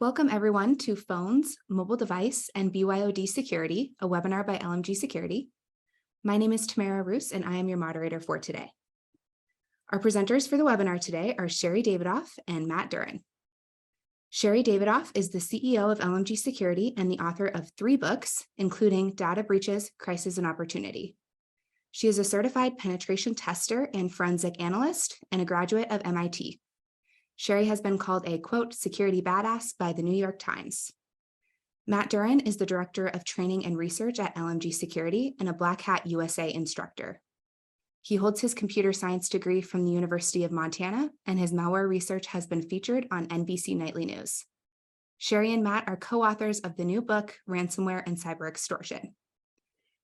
Welcome everyone to Phones, Mobile Device, and BYOD Security, a webinar by LMG Security. My name is Tamara Roos, and I am your moderator for today. Our presenters for the webinar today are Sherry Davidoff and Matt Duran. Sherry Davidoff is the CEO of LMG Security and the author of 3 books, including Data Breaches, Crisis, and Opportunity. She is a certified penetration tester and forensic analyst and a graduate of MIT. Sherry has been called a, quote, security badass by the New York Times. Matt Duran is the Director of Training and Research at LMG Security and a Black Hat USA instructor. He holds his computer science degree from the University of Montana, and his malware research has been featured on NBC Nightly News. Sherry and Matt are co-authors of the new book, Ransomware and Cyber Extortion.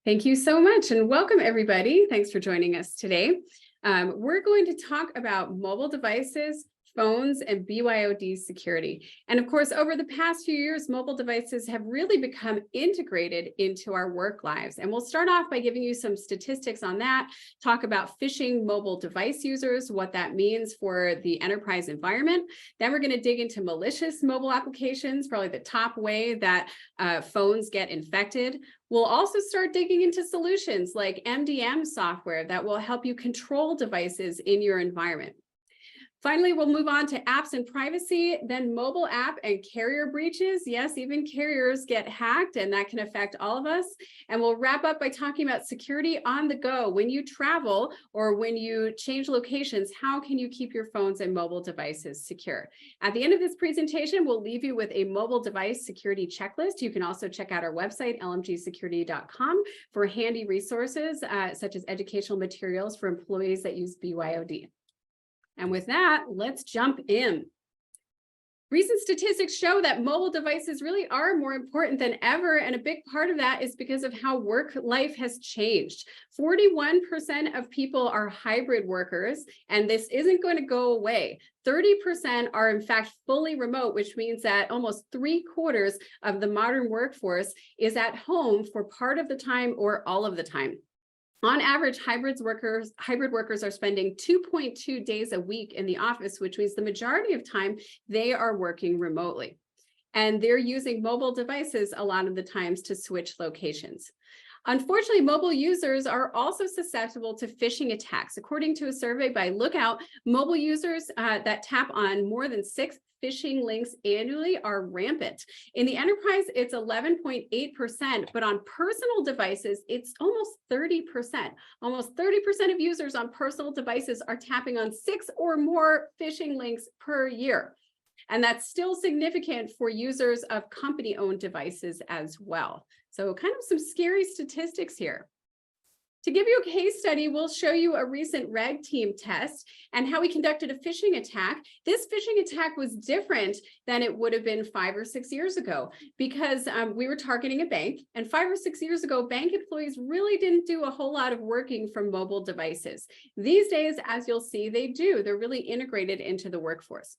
Thank you so much, and welcome everybody. Thanks for joining us today. We're going to talk about mobile devices, phones, and BYOD security. And of course, over the past few years, mobile devices have really become integrated into our work lives. And we'll start off by giving you some statistics on that, talk about phishing mobile device users, what that means for the enterprise environment. Then we're going to dig into malicious mobile applications, probably the top way that phones get infected. We'll also start digging into solutions like MDM software that will help you control devices in your environment. Finally, we'll move on to apps and privacy, then mobile app and carrier breaches. Yes, even carriers get hacked, and that can affect all of us. And we'll wrap up by talking about security on the go. When you travel or when you change locations, how can you keep your phones and mobile devices secure? At the end of this presentation, we'll leave you with a mobile device security checklist. You can also check out our website, lmgsecurity.com, for handy resources such as educational materials for employees that use BYOD. And with that, let's jump in. Recent statistics show that mobile devices really are more important than ever, and a big part of that is because of how work life has changed. 41% of people are hybrid workers, and this isn't going to go away. 30% are in fact fully remote, which means that almost 3/4 of the modern workforce is at home for part of the time or all of the time. On average, hybrid workers are spending 2.2 days a week in the office, which means the majority of time they are working remotely. And they're using mobile devices a lot of the times to switch locations. Unfortunately, mobile users are also susceptible to phishing attacks. According to a survey by Lookout, mobile users that tap on more than 6 phishing links annually are rampant. In the enterprise, it's 11.8%, but on personal devices, it's almost 30%. Almost 30% of users on personal devices are tapping on 6 or more phishing links per year. And that's still significant for users of company-owned devices as well. So kind of some scary statistics here. To give you a case study, we'll show you a recent red team test and how we conducted a phishing attack. This phishing attack was different than it would have been 5 or 6 years ago because we were targeting a bank, and 5 or 6 years ago, bank employees really didn't do a whole lot of working from mobile devices. These days, as you'll see, they do. They're really integrated into the workforce.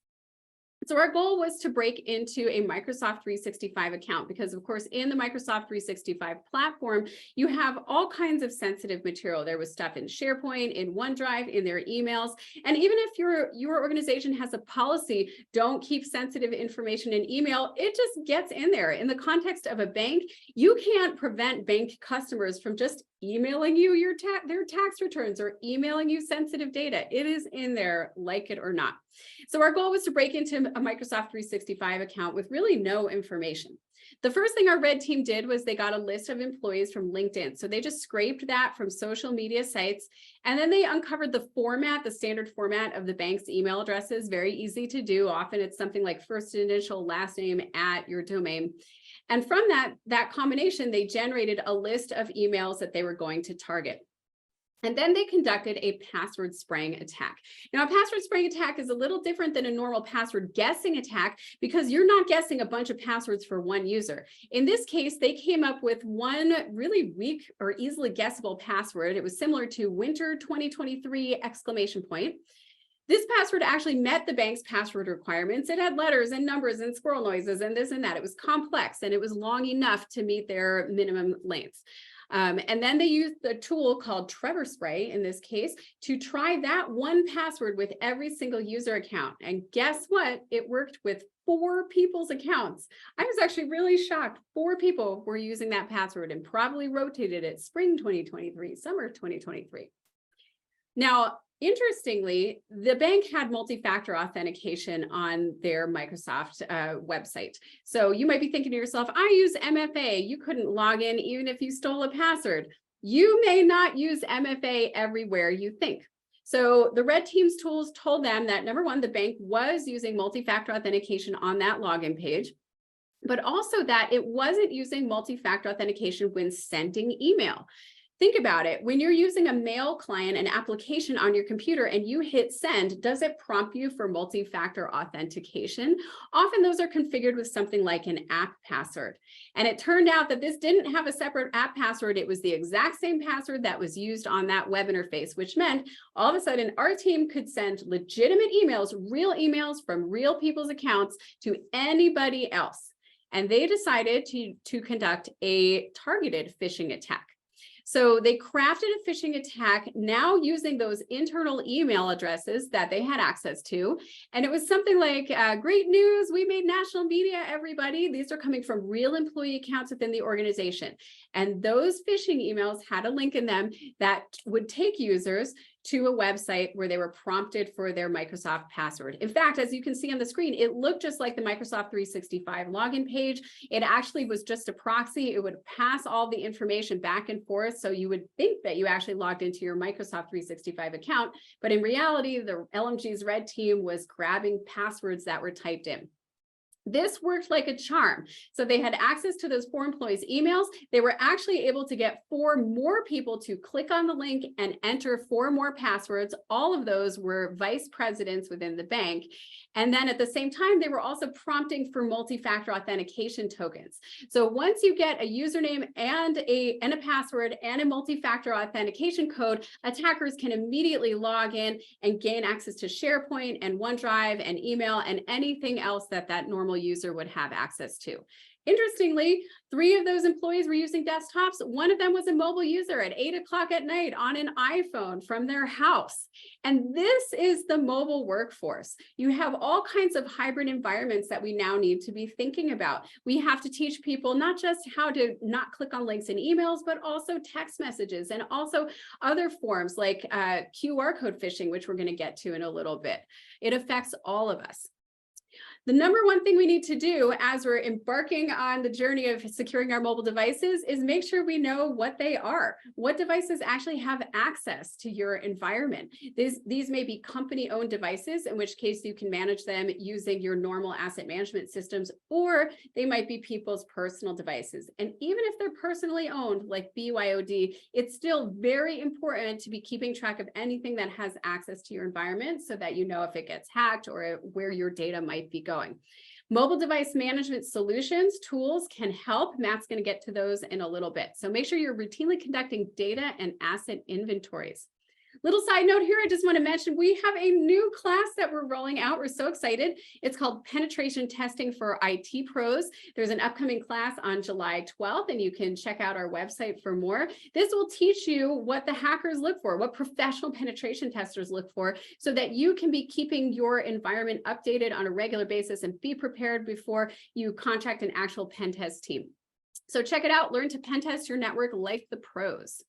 So our goal was to break into a Microsoft 365 account because, of course, in the Microsoft 365 platform, you have all kinds of sensitive material. There was stuff in SharePoint, in OneDrive, in their emails. And even if your organization has a policy, don't keep sensitive information in email, it just gets in there. In the context of a bank, you can't prevent bank customers from just emailing you their tax returns or emailing you sensitive data. It is in there, like it or not. So our goal was to break into a Microsoft 365 account with really no information. The first thing our red team did was they got a list of employees from LinkedIn. So they just scraped that from social media sites, and then they uncovered the format, the standard format of the bank's email addresses. Very easy to do. Often it's something like first initial, last name at your domain. And from that combination, they generated a list of emails that they were going to target. And then they conducted a password spraying attack. Now, a password spraying attack is a little different than a normal password guessing attack because you're not guessing a bunch of passwords for one user. In this case, they came up with one really weak or easily guessable password. It was similar to winter 2023 ! This password actually met the bank's password requirements. It had letters and numbers and squirrel noises and this and that. It was complex and it was long enough to meet their minimum lengths. And then they used the tool called Trevor Spray, in this case, to try that one password with every single user account. And guess what? It worked with 4 people's accounts. I was actually really shocked. 4 people were using that password and probably rotated it spring 2023, summer 2023. Now, interestingly, the bank had multi-factor authentication on their Microsoft website. So you might be thinking to yourself, I use MFA. You couldn't log in even if you stole a password. You may not use MFA everywhere you think. So the red team's tools told them that, number one, the bank was using multi-factor authentication on that login page, but also that it wasn't using multi-factor authentication when sending email. Think about it. When you're using a mail client, an application on your computer, and you hit send, does it prompt you for multi-factor authentication? Often those are configured with something like an app password. And it turned out that this didn't have a separate app password. It was the exact same password that was used on that web interface, which meant all of a sudden our team could send legitimate emails, real emails from real people's accounts to anybody else. And they decided to conduct a targeted phishing attack. So they crafted a phishing attack now using those internal email addresses that they had access to. And it was something like, great news, we made national media, everybody. These are coming from real employee accounts within the organization. And those phishing emails had a link in them that would take users to a website where they were prompted for their Microsoft password. In fact, as you can see on the screen, it looked just like the Microsoft 365 login page. It actually was just a proxy. It would pass all the information back and forth. So you would think that you actually logged into your Microsoft 365 account, but in reality, the LMG's red team was grabbing passwords that were typed in. This worked like a charm. So they had access to those 4 employees' emails. They were actually able to get 4 more people to click on the link and enter 4 more passwords. All of those were vice presidents within the bank. And then at the same time, they were also prompting for multi-factor authentication tokens. So once you get a username and a password and a multi-factor authentication code, attackers can immediately log in and gain access to SharePoint and OneDrive and email and anything else that normal user would have access to. Interestingly, 3 of those employees were using desktops. 1 of them was a mobile user at 8 o'clock at night on an iPhone from their house. And this is the mobile workforce. You have all kinds of hybrid environments that we now need to be thinking about. We have to teach people not just how to not click on links in emails, but also text messages and also other forms like QR code phishing, which we're going to get to in a little bit. It affects all of us. The number one thing we need to do as we're embarking on the journey of securing our mobile devices is make sure we know what they are. What devices actually have access to your environment? These may be company-owned devices, in which case you can manage them using your normal asset management systems, or they might be people's personal devices. And even if they're personally owned, like BYOD, it's still very important to be keeping track of anything that has access to your environment so that you know if it gets hacked or where your data might be going. Mobile device management solutions, tools can help. Matt's going to get to those in a little bit. So make sure you're routinely conducting data and asset inventories. Little side note here, I just want to mention we have a new class that we're rolling out. We're so excited. It's called Penetration Testing for IT Pros. There's an upcoming class on July 12th, and you can check out our website for more. This will teach you what the hackers look for, what professional penetration testers look for, so that you can be keeping your environment updated on a regular basis and be prepared before you contract an actual pen test team. So check it out. Learn to pen test your network like the pros.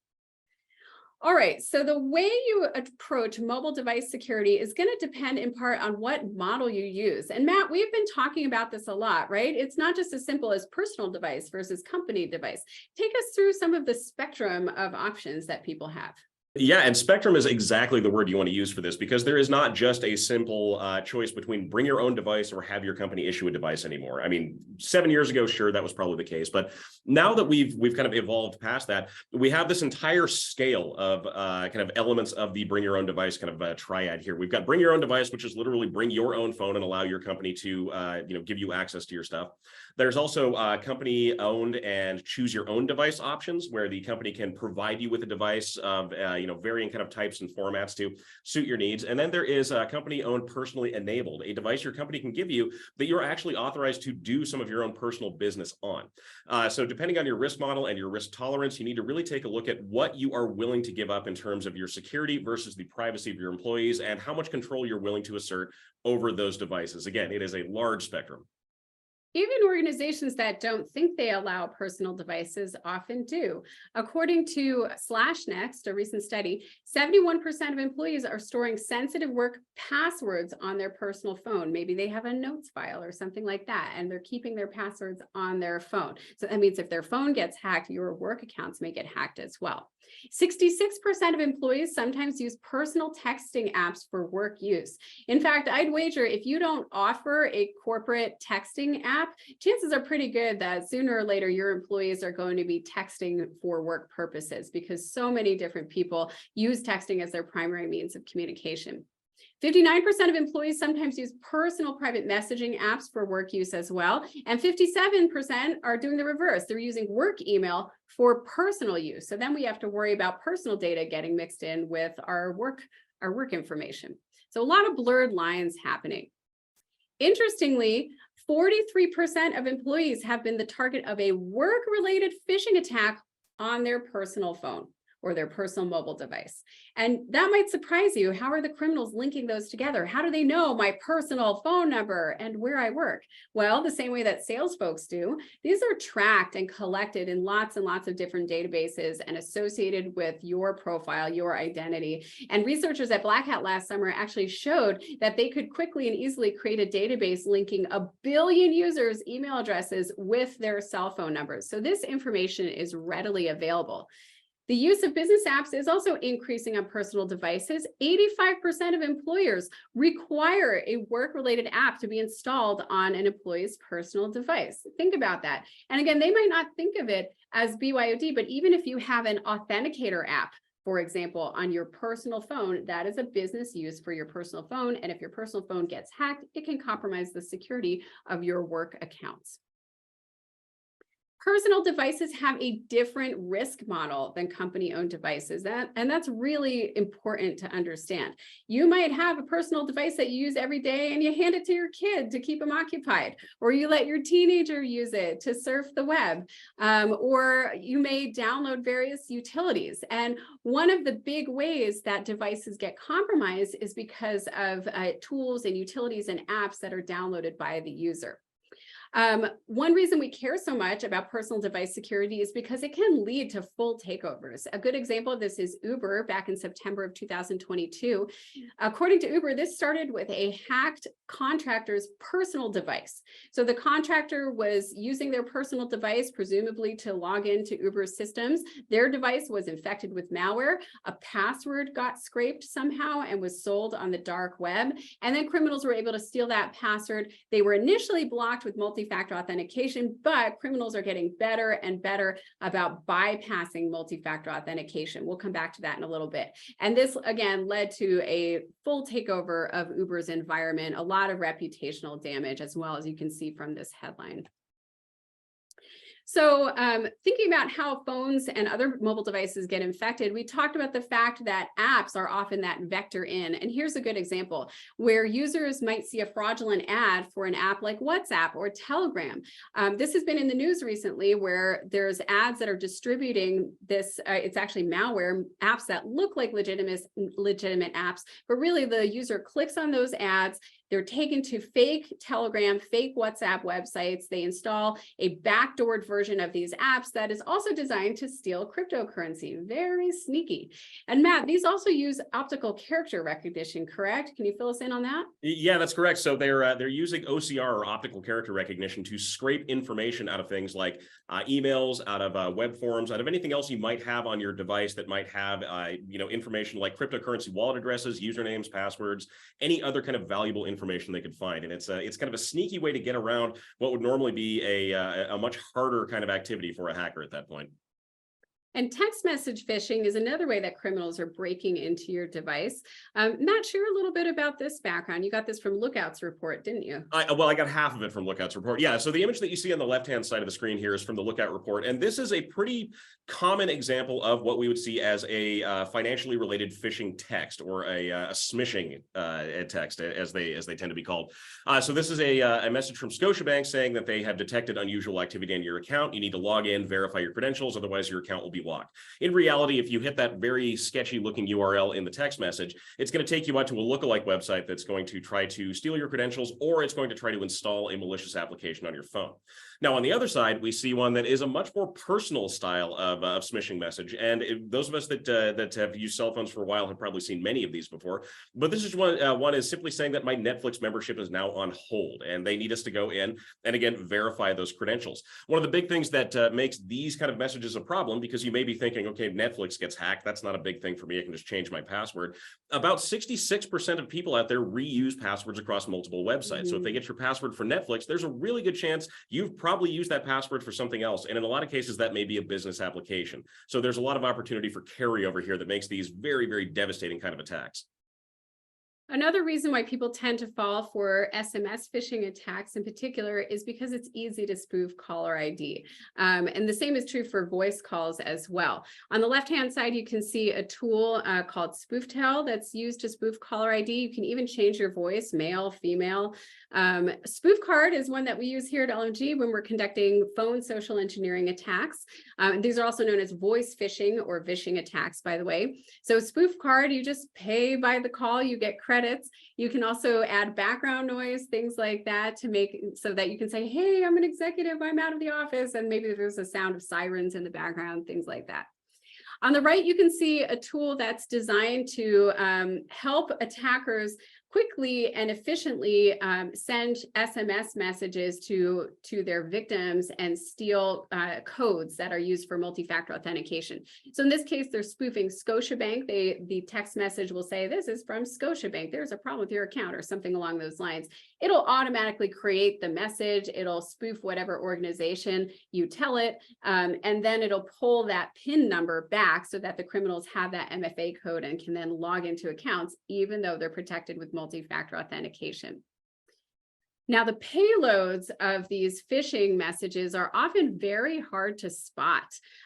All right, so the way you approach mobile device security is going to depend in part on what model you use. And Matt, we've been talking about this a lot, right? It's not just as simple as personal device versus company device. Take us through some of the spectrum of options that people have. Yeah, and spectrum is exactly the word you want to use for this, because there is not just a simple choice between bring your own device or have your company issue a device anymore. I mean, 7 years ago, sure, that was probably the case. But now that we've kind of evolved past that, we have this entire scale of kind of elements of the bring your own device kind of triad here. We've got bring your own device, which is literally bring your own phone and allow your company to give you access to your stuff. There's also company owned and choose your own device options, where the company can provide you with a device of varying kind of types and formats to suit your needs. And then there is a company-owned, personally enabled, a device your company can give you that you're actually authorized to do some of your own personal business on. So depending on your risk model and your risk tolerance, you need to really take a look at what you are willing to give up in terms of your security versus the privacy of your employees and how much control you're willing to assert over those devices. Again, it is a large spectrum. Even organizations that don't think they allow personal devices often do. According to /Next, a recent study, 71% of employees are storing sensitive work passwords on their personal phone. Maybe they have a notes file or something like that, and they're keeping their passwords on their phone. So that means if their phone gets hacked, your work accounts may get hacked as well. 66% of employees sometimes use personal texting apps for work use. In fact, I'd wager if you don't offer a corporate texting app, chances are pretty good that sooner or later your employees are going to be texting for work purposes because so many different people use texting as their primary means of communication. 59% of employees sometimes use personal private messaging apps for work use as well. And 57% are doing the reverse. They're using work email for personal use. So then we have to worry about personal data getting mixed in with our work information. So a lot of blurred lines happening. Interestingly, 43% of employees have been the target of a work-related phishing attack on their personal phone or their personal mobile device. And that might surprise you. How are the criminals linking those together? How do they know my personal phone number and where I work? Well, the same way that sales folks do. These are tracked and collected in lots and lots of different databases and associated with your profile, your identity. And researchers at Black Hat last summer actually showed that they could quickly and easily create a database linking 1 billion users' email addresses with their cell phone numbers. So this information is readily available. The use of business apps is also increasing on personal devices. 85% of employers require a work-related app to be installed on an employee's personal device. Think about that. And again, they might not think of it as BYOD, but even if you have an authenticator app, for example, on your personal phone, that is a business use for your personal phone. And if your personal phone gets hacked, it can compromise the security of your work accounts. Personal devices have a different risk model than company-owned devices, and that's really important to understand. You might have a personal device that you use every day and you hand it to your kid to keep them occupied, or you let your teenager use it to surf the web, or you may download various utilities. And one of the big ways that devices get compromised is because of tools and utilities and apps that are downloaded by the user. One reason we care so much about personal device security is because it can lead to full takeovers. A good example of this is Uber back in September of 2022. According to Uber, this started with a hacked contractor's personal device. So the contractor was using their personal device, presumably to log into Uber's systems. Their device was infected with malware. A password got scraped somehow and was sold on the dark web. And then criminals were able to steal that password. They were initially blocked with multi-factor authentication, but criminals are getting better and better about bypassing multi-factor authentication. We'll come back to that in a little bit. And this, again, led to a full takeover of Uber's environment, a lot of reputational damage, as well as you can see from this headline. So thinking about how phones and other mobile devices get infected, we talked about the fact that apps are often that vector in. And here's a good example where users might see a fraudulent ad for an app like WhatsApp or Telegram. This has been in the news recently where there's ads that are distributing this, it's actually malware, apps that look like legitimate apps, but really the user clicks on those ads. They're taken to fake Telegram, fake WhatsApp websites. They install a backdoored version of these apps that is also designed to steal cryptocurrency. Very sneaky. And Matt, these also use optical character recognition, correct? Can you fill us in on that? Yeah, that's correct. So they're using OCR or optical character recognition to scrape information out of things like emails, out of web forms, out of anything else you might have on your device that might have information like cryptocurrency wallet addresses, usernames, passwords, any other kind of valuable information they could find. And it's kind of a sneaky way to get around what would normally be a much harder kind of activity for a hacker at that point. And text message phishing is another way that criminals are breaking into your device. Matt, share a little bit about this background. You got this from Lookout's report, didn't you? Well, I got half of it from Lookout's report. Yeah, so the image that you see on the left-hand side of the screen here is from the Lookout report. And this is a pretty common example of what we would see as a financially related phishing text, or a smishing text, as they tend to be called. So this is a message from Scotiabank saying that they have detected unusual activity on your account. You need to log in, verify your credentials, otherwise your account will be locked. In reality, if you hit that very sketchy looking URL in the text message, it's going to take you out to a lookalike website that's going to try to steal your credentials, or it's going to try to install a malicious application on your phone. Now, on the other side, we see one that is a much more personal style of smishing message. And those of us that have used cell phones for a while have probably seen many of these before. But this is one is simply saying that my Netflix membership is now on hold, and they need us to go in and, again, verify those credentials. One of the big things that makes these kind of messages a problem, because you may be thinking, okay, Netflix gets hacked, that's not a big thing for me, I can just change my password. About 66% of people out there reuse passwords across multiple websites. So if they get your password for Netflix, there's a really good chance you've probably used that password for something else. And in a lot of cases, that may be a business application. So there's a lot of opportunity for carryover here that makes these very, very devastating kind of attacks. Another reason why people tend to fall for SMS phishing attacks in particular is because it's easy to spoof caller ID. And the same is true for voice calls as well. On the left-hand side, you can see a tool called SpoofTel that's used to spoof caller ID. You can even change your voice, male, female. Spoof card is one that we use here at LMG when we're conducting phone social engineering attacks. These are also known as voice phishing or vishing attacks, by the way. So spoof card, you just pay by the call, you get credits. You can also add background noise, things like that, to make so that you can say, hey, I'm an executive, I'm out of the office, and maybe there's a sound of sirens in the background, things like that. On the right, you can see a tool that's designed to help attackers quickly and efficiently send SMS messages to their victims and steal codes that are used for multi-factor authentication. So in this case, they're spoofing Scotiabank. The text message will say, this is from Scotiabank, there's a problem with your account, or something along those lines. It'll automatically create the message. It'll spoof whatever organization you tell it, and then it'll pull that PIN number back so that the criminals have that MFA code and can then log into accounts, even though they're protected with multi-factor authentication. Now, the payloads of these phishing messages are often very hard to spot.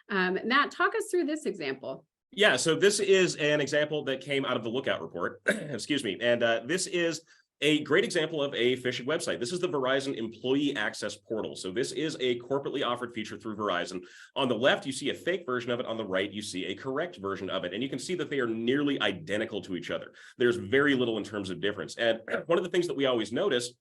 Matt, talk us through this example. Yeah, so this is an example that came out of the Lookout report, excuse me, and this is a great example of a phishing website. This is the Verizon Employee Access Portal. So this is a corporately offered feature through Verizon. On the left, you see a fake version of it. On the right, you see a correct version of it. And you can see that they are nearly identical to each other. There's very little in terms of difference. And one of the things that we always notice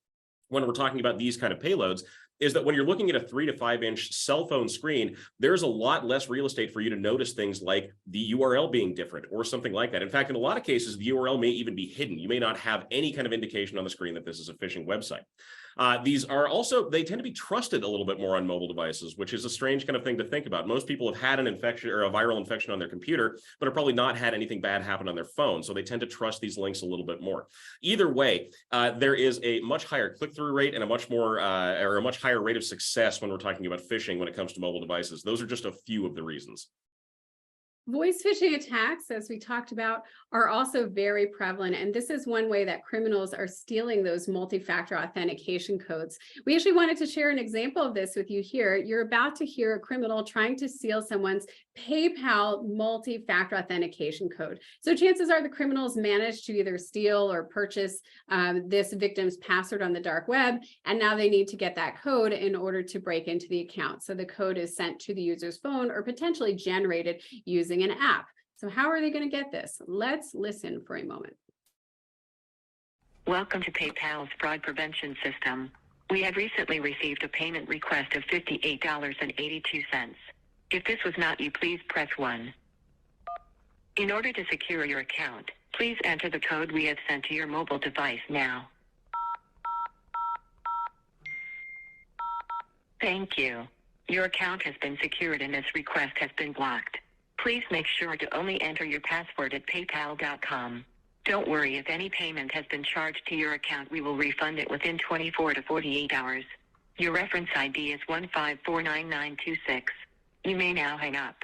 when we're talking about these kind of payloads is that when you're looking at a 3 to 5 inch cell phone screen, there's a lot less real estate for you to notice things like the URL being different or something like that. In fact, in a lot of cases, the URL may even be hidden. You may not have any kind of indication on the screen that this is a phishing website. These are also, they tend to be trusted a little bit more on mobile devices, which is a strange kind of thing to think about. Most people have had an infection or a viral infection on their computer, but have probably not had anything bad happen on their phone. So they tend to trust these links a little bit more. Either way, there is a much higher click-through rate and a much more or a much higher rate of success when we're talking about phishing when it comes to mobile devices. Those are just a few of the reasons. Voice phishing attacks, as we talked about, are also very prevalent. And this is one way that criminals are stealing those multi-factor authentication codes. We actually wanted to share an example of this with you here. You're about to hear a criminal trying to steal someone's PayPal multi-factor authentication code. So chances are the criminals managed to either steal or purchase this victim's password on the dark web, and now they need to get that code in order to break into the account. So the code is sent to the user's phone or potentially generated using an app. So how are they going to get this? Let's listen for a moment. Welcome to PayPal's fraud prevention system. We have recently received a payment request of $58.82. If this was not you, please press 1. In order to secure your account, please enter the code we have sent to your mobile device now. Thank you. Your account has been secured and this request has been blocked. Please make sure to only enter your password at paypal.com. Don't worry, if any payment has been charged to your account, we will refund it within 24 to 48 hours. Your reference ID is 1549926. You may now hang up.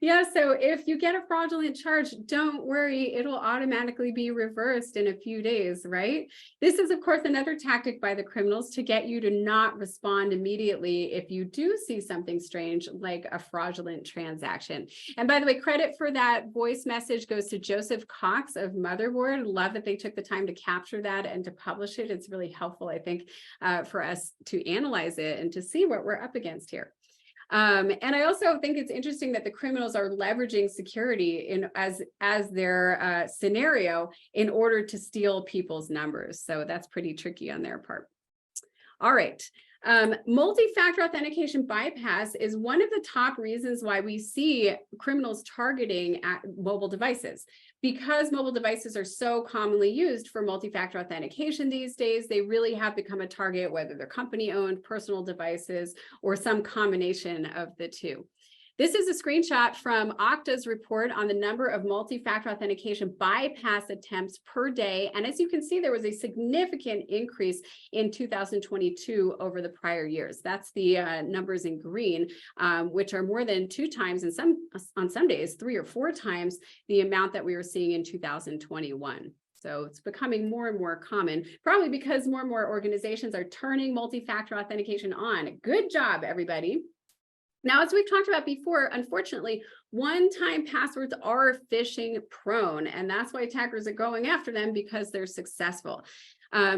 Yeah, so if you get a fraudulent charge, don't worry, it'll automatically be reversed in a few days, right? This is, of course, another tactic by the criminals to get you to not respond immediately if you do see something strange, like a fraudulent transaction. And by the way, credit for that voice message goes to Joseph Cox of Motherboard. Love that they took the time to capture that and to publish it. It's really helpful, I think, for us to analyze it and to see what we're up against here. And I also think it's interesting that the criminals are leveraging security as their scenario in order to steal people's numbers. So that's pretty tricky on their part. All right. Multi-factor authentication bypass is one of the top reasons why we see criminals targeting at mobile devices. Because mobile devices are so commonly used for multi-factor authentication these days, they really have become a target, whether they're company-owned, personal devices, or some combination of the two. This is a screenshot from Okta's report on the number of multi-factor authentication bypass attempts per day. And as you can see, there was a significant increase in 2022 over the prior years. That's the numbers in green, which are more than 2 times, and on some days, 3 or 4 times the amount that we were seeing in 2021. So it's becoming more and more common, probably because more and more organizations are turning multi-factor authentication on. Good job, everybody. Now, as we've talked about before, unfortunately, one-time passwords are phishing prone, and that's why attackers are going after them, because they're successful.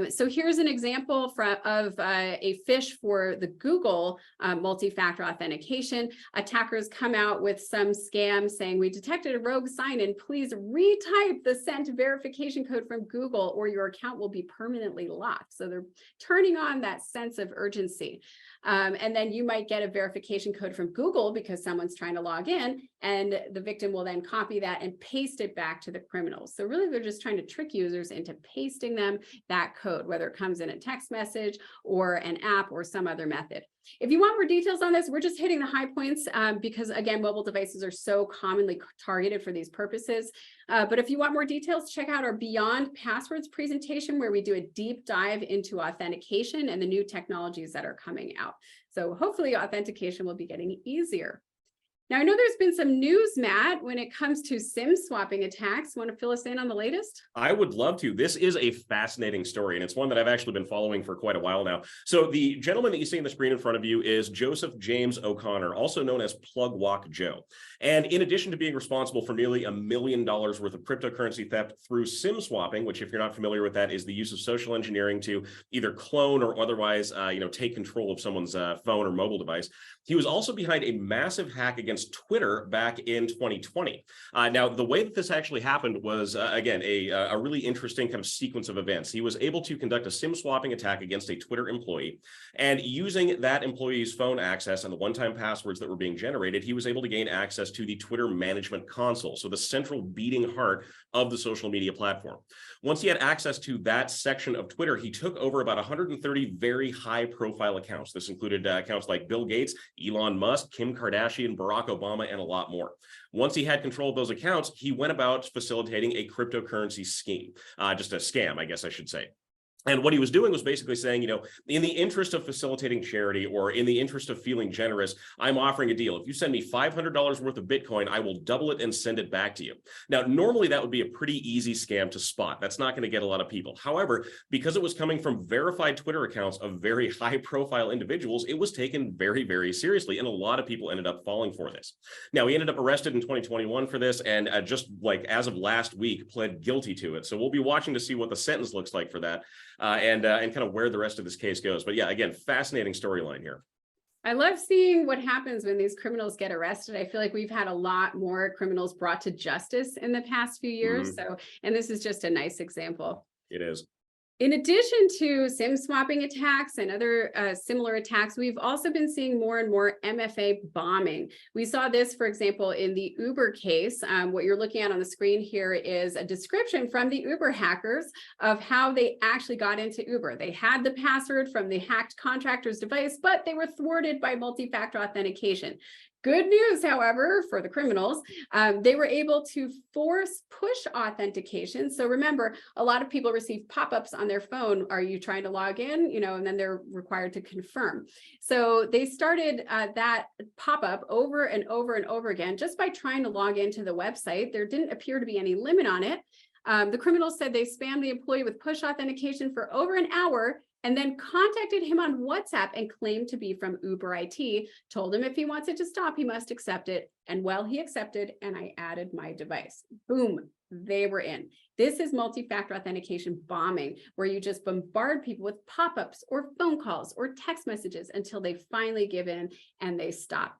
So here's an example of a phish for the Google multi-factor authentication. Attackers come out with some scam saying, we detected a rogue sign-in. Please retype the sent verification code from Google or your account will be permanently locked. So they're turning on that sense of urgency. And then you might get a verification code from Google because someone's trying to log in, and the victim will then copy that and paste it back to the criminals. So really, they're just trying to trick users into pasting them that code, whether it comes in a text message or an app or some other method. If you want more details on this, we're just hitting the high points because, again, mobile devices are so commonly targeted for these purposes. But if you want more details, check out our Beyond Passwords presentation, where we do a deep dive into authentication and the new technologies that are coming out. So hopefully authentication will be getting easier. Now, I know there's been some news, Matt, when it comes to SIM swapping attacks. Want to fill us in on the latest? I would love to. This is a fascinating story, and it's one that I've actually been following for quite a while now. So the gentleman that you see on the screen in front of you is Joseph James O'Connor, also known as Plug Walk Joe. And in addition to being responsible for nearly $1 million worth of cryptocurrency theft through SIM swapping, which, if you're not familiar with that, is the use of social engineering to either clone or otherwise, take control of someone's phone or mobile device, he was also behind a massive hack against Twitter back in 2020. Now, the way that this actually happened was, again, a really interesting kind of sequence of events. He was able to conduct a SIM swapping attack against a Twitter employee, and using that employee's phone access and the one-time passwords that were being generated, he was able to gain access to the Twitter management console, so the central beating heart of the social media platform. Once he had access to that section of Twitter, he took over about 130 very high-profile accounts. This included accounts like Bill Gates, Elon Musk, Kim Kardashian, Barack Obama, and a lot more. Once he had control of those accounts, he went about facilitating a cryptocurrency scheme, just a scam, I guess I should say. And what he was doing was basically saying, in the interest of facilitating charity or in the interest of feeling generous, I'm offering a deal. If you send me $500 worth of Bitcoin, I will double it and send it back to you. Now, normally that would be a pretty easy scam to spot. That's not going to get a lot of people. However, because it was coming from verified Twitter accounts of very high profile individuals, it was taken very, very seriously. And a lot of people ended up falling for this. Now, he ended up arrested in 2021 for this, and just like as of last week, pled guilty to it. So we'll be watching to see what the sentence looks like for that. And kind of where the rest of this case goes. But yeah, again, fascinating storyline here. I love seeing what happens when these criminals get arrested. I feel like we've had a lot more criminals brought to justice in the past few years. So, and this is just a nice example. It is. In addition to SIM swapping attacks and other similar attacks, we've also been seeing more and more MFA bombing. We saw this, for example, in the Uber case. What you're looking at on the screen here is a description from the Uber hackers of how they actually got into Uber. They had the password from the hacked contractor's device, but they were thwarted by multi-factor authentication. Good news, however, for the criminals, they were able to force push authentication. So remember, a lot of people receive pop-ups on their phone. Are you trying to log in? And then they're required to confirm. So they started that pop-up over and over and over again, just by trying to log into the website. There didn't appear to be any limit on it. The criminals said they spammed the employee with push authentication for over an hour, and then contacted him on WhatsApp and claimed to be from Uber IT, told him if he wants it to stop, he must accept it. And well, he accepted, and I added my device. Boom, they were in. This is multi-factor authentication bombing, where you just bombard people with pop-ups or phone calls or text messages until they finally give in and they stop.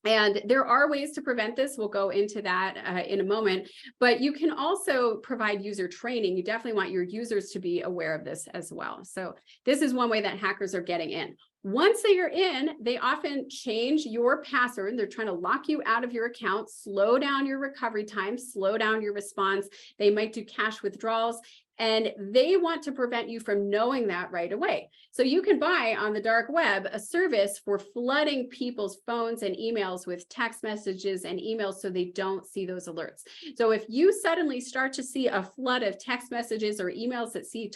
And there are ways to prevent this. We'll go into that in a moment, but you can also provide user training. You definitely want your users to be aware of this as well. So this is one way that hackers are getting in. Once they are in, they often change your password. They're trying to lock you out of your account, slow down your recovery time, slow down your response. They might do cash withdrawals, and they want to prevent you from knowing that right away. So you can buy on the dark web a service for flooding people's phones and emails with text messages and emails so they don't see those alerts. So if you suddenly start to see a flood of text messages or emails that seem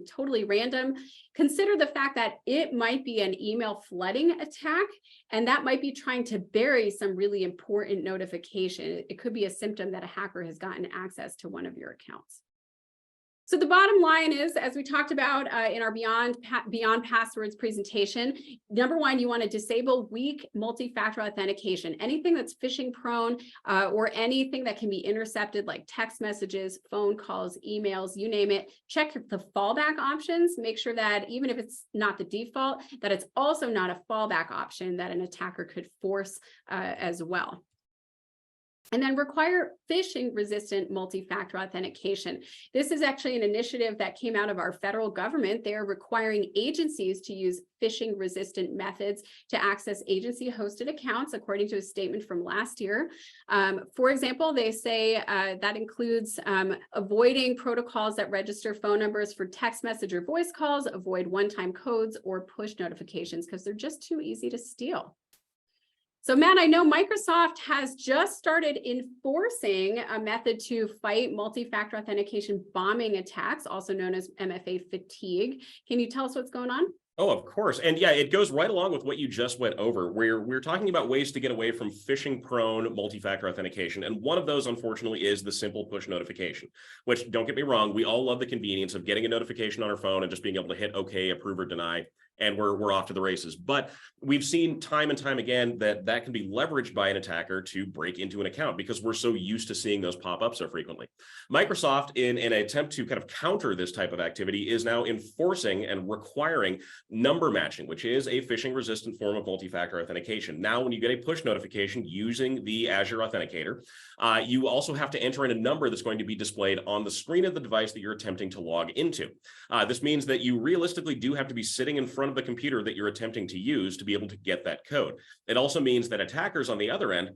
totally random, consider the fact that it might be an email flooding attack, and that might be trying to bury some really important notification. It could be a symptom that a hacker has gotten access to one of your accounts. So the bottom line is, as we talked about in our Beyond Passwords presentation, number one, you want to disable weak multi-factor authentication. Anything that's phishing prone or anything that can be intercepted, like text messages, phone calls, emails, you name it. Check the fallback options. Make sure that even if it's not the default, that it's also not a fallback option that an attacker could force as well. And then require phishing-resistant multi-factor authentication. This is actually an initiative that came out of our federal government. They are requiring agencies to use phishing-resistant methods to access agency-hosted accounts, according to a statement from last year. For example, they say that includes avoiding protocols that register phone numbers for text message or voice calls, avoid one-time codes or push notifications because they're just too easy to steal. So Matt, I know Microsoft has just started enforcing a method to fight multi-factor authentication bombing attacks, also known as MFA fatigue. Can you tell us what's going on? Oh, of course. And yeah, it goes right along with what you just went over, where we're talking about ways to get away from phishing-prone multi-factor authentication. And one of those, unfortunately, is the simple push notification, which, don't get me wrong, we all love the convenience of getting a notification on our phone and just being able to hit OK, approve, or deny, and we're off to the races. But we've seen time and time again that can be leveraged by an attacker to break into an account because we're so used to seeing those pop up so frequently. Microsoft, in an attempt to kind of counter this type of activity, is now enforcing and requiring number matching, which is a phishing-resistant form of multi-factor authentication. Now, when you get a push notification using the Azure Authenticator, you also have to enter in a number that's going to be displayed on the screen of the device that you're attempting to log into. This means that you realistically do have to be sitting in front of the computer that you're attempting to use to be able to get that code. It also means that attackers on the other end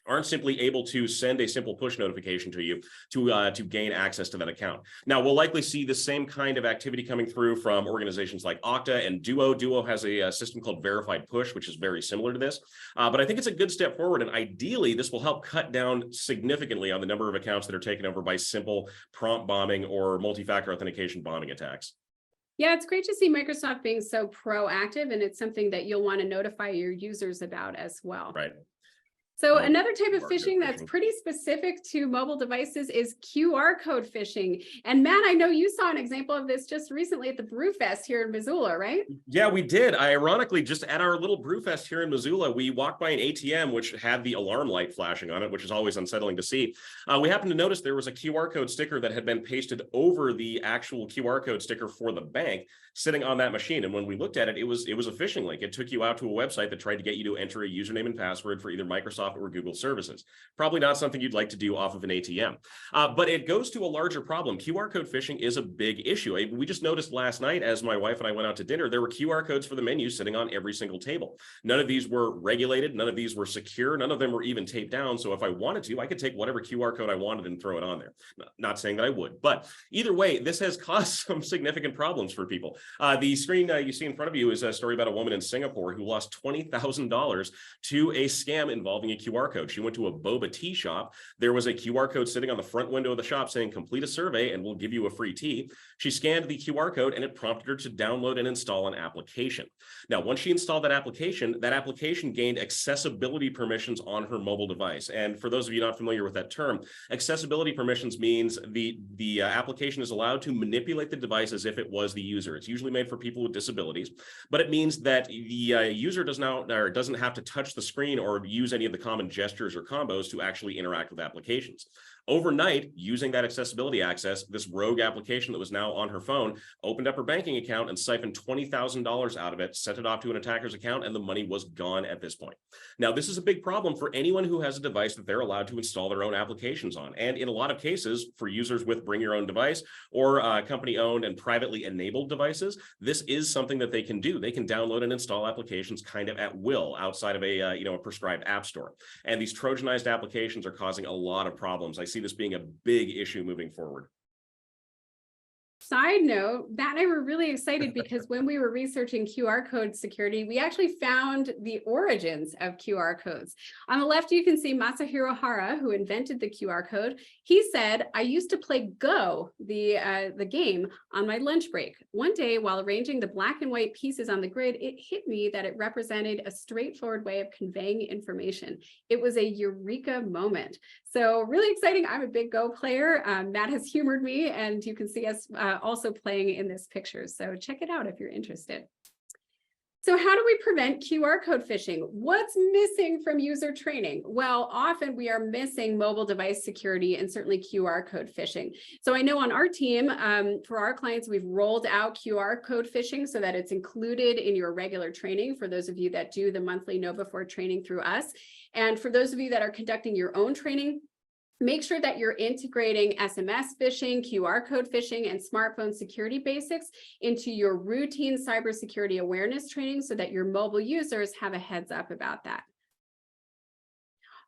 aren't simply able to send a simple push notification to you to gain access to that account. Now, we'll likely see the same kind of activity coming through from organizations like Okta and Duo. Duo has a system called Verified Push, which is very similar to this. But I think it's a good step forward, and ideally, this will help cut down significantly on the number of accounts that are taken over by simple prompt bombing or multi-factor authentication bombing attacks. Yeah, it's great to see Microsoft being so proactive, and it's something that you'll want to notify your users about as well. Right. So another type of phishing that's pretty specific to mobile devices is QR code phishing. And Matt, I know you saw an example of this just recently at the Brewfest here in Missoula, right? Yeah, we did. Ironically, just at our little Brewfest here in Missoula, we walked by an ATM which had the alarm light flashing on it, which is always unsettling to see. We happened to notice there was a QR code sticker that had been pasted over the actual QR code sticker for the bank sitting on that machine. And when we looked at it, it was a phishing link. It took you out to a website that tried to get you to enter a username and password for either Microsoft off or Google services. Probably not something you'd like to do off of an ATM. But it goes to a larger problem. QR code phishing is a big issue. We just noticed last night as my wife and I went out to dinner, there were QR codes for the menu sitting on every single table. None of these were regulated. None of these were secure. None of them were even taped down. So if I wanted to, I could take whatever QR code I wanted and throw it on there. Not saying that I would, but either way, this has caused some significant problems for people. The screen you see in front of you is a story about a woman in Singapore who lost $20,000 to a scam involving a QR code. She went to a boba tea shop. There was a QR code sitting on the front window of the shop saying, complete a survey and we'll give you a free tea. She scanned the QR code and it prompted her to download and install an application. Now, once she installed that application gained accessibility permissions on her mobile device. And for those of you not familiar with that term, accessibility permissions means the application is allowed to manipulate the device as if it was the user. It's usually made for people with disabilities, but it means that the user doesn't have to touch the screen or use any of the common gestures or combos to actually interact with applications. Overnight, using that accessibility access, this rogue application that was now on her phone opened up her banking account and siphoned $20,000 out of it, sent it off to an attacker's account, and the money was gone at this point. Now, this is a big problem for anyone who has a device that they're allowed to install their own applications on. And in a lot of cases, for users with bring your own device or company-owned and privately enabled devices, this is something that they can do. They can download and install applications kind of at will outside of a prescribed app store. And these Trojanized applications are causing a lot of problems. I see this being a big issue moving forward. Side note, Matt and I were really excited because when we were researching QR code security, we actually found the origins of QR codes. On the left, you can see Masahiro Hara, who invented the QR code. He said, I used to play Go, the game, on my lunch break. One day, while arranging the black and white pieces on the grid, it hit me that it represented a straightforward way of conveying information. It was a eureka moment. So really exciting. I'm a big Go player. Matt has humored me, and you can see us also playing in this picture. So check it out if you're interested. So how do we prevent QR code phishing? What's missing from user training? Well, often we are missing mobile device security and certainly QR code phishing. So I know on our team, for our clients, we've rolled out QR code phishing so that it's included in your regular training for those of you that do the monthly KnowBe4 training through us. And for those of you that are conducting your own training, make sure that you're integrating SMS phishing, QR code phishing, and smartphone security basics into your routine cybersecurity awareness training so that your mobile users have a heads up about that.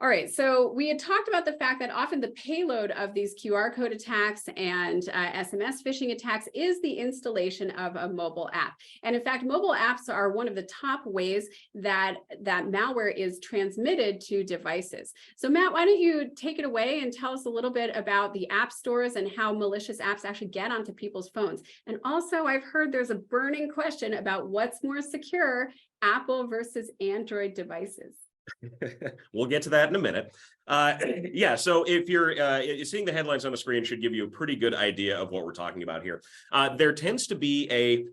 All right, so we had talked about the fact that often the payload of these QR code attacks and SMS phishing attacks is the installation of a mobile app. And in fact, mobile apps are one of the top ways that malware is transmitted to devices. So Matt, why don't you take it away and tell us a little bit about the app stores and how malicious apps actually get onto people's phones. And also, I've heard there's a burning question about what's more secure, Apple versus Android devices. We'll get to that in a minute. Yeah, so if you're seeing the headlines on the screen should give you a pretty good idea of what we're talking about here. There tends to be a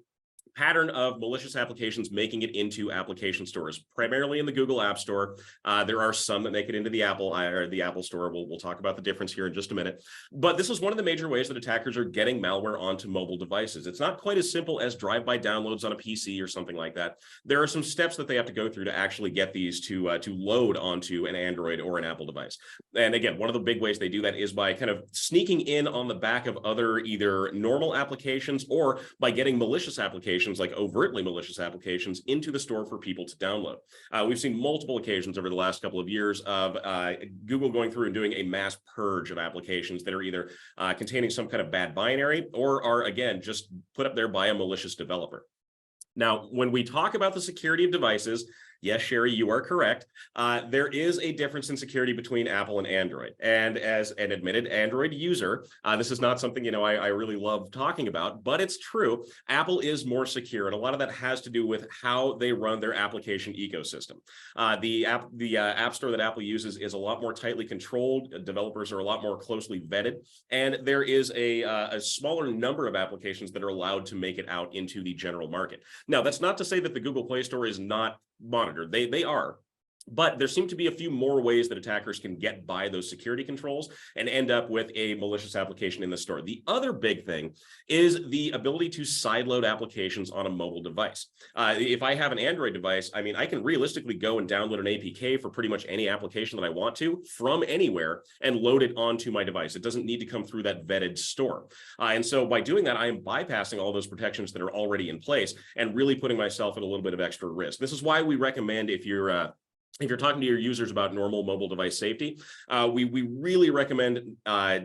pattern of malicious applications making it into application stores, primarily in the Google App Store. There are some that make it into the Apple Store. We'll talk about the difference here in just a minute. But this is one of the major ways that attackers are getting malware onto mobile devices. It's not quite as simple as drive-by downloads on a PC or something like that. There are some steps that they have to go through to actually get these to load onto an Android or an Apple device. And again, one of the big ways they do that is by kind of sneaking in on the back of other either normal applications or by getting malicious applications, like overtly malicious applications, into the store for people to download. We've seen multiple occasions over the last couple of years of Google going through and doing a mass purge of applications that are either containing some kind of bad binary or are, again, just put up there by a malicious developer. Now, when we talk about the security of devices, yes, Sherry, you are correct. There is a difference in security between Apple and Android. And as an admitted Android user, this is not something, I really love talking about, but it's true. Apple is more secure. And a lot of that has to do with how they run their application ecosystem. The app store that Apple uses is a lot more tightly controlled. Developers are a lot more closely vetted. And there is a smaller number of applications that are allowed to make it out into the general market. Now, that's not to say that the Google Play Store is not monitored. They are. But there seem to be a few more ways that attackers can get by those security controls and end up with a malicious application in the store. The other big thing is the ability to sideload applications on a mobile device. If I have an Android device, I mean, I can realistically go and download an APK for pretty much any application that I want to from anywhere and load it onto my device. It doesn't need to come through that vetted store. And so by doing that, I am bypassing all those protections that are already in place and really putting myself at a little bit of extra risk. This is why we recommend if you're talking to your users about normal mobile device safety, we really recommend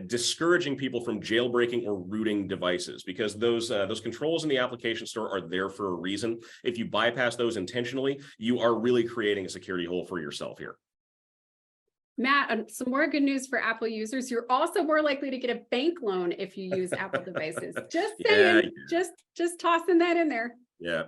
discouraging people from jailbreaking or rooting devices, because those controls in the application store are there for a reason. If you bypass those intentionally, you are really creating a security hole for yourself here. Matt, some more good news for Apple users. You're also more likely to get a bank loan if you use Apple devices. Just saying, just tossing that in there. Yeah.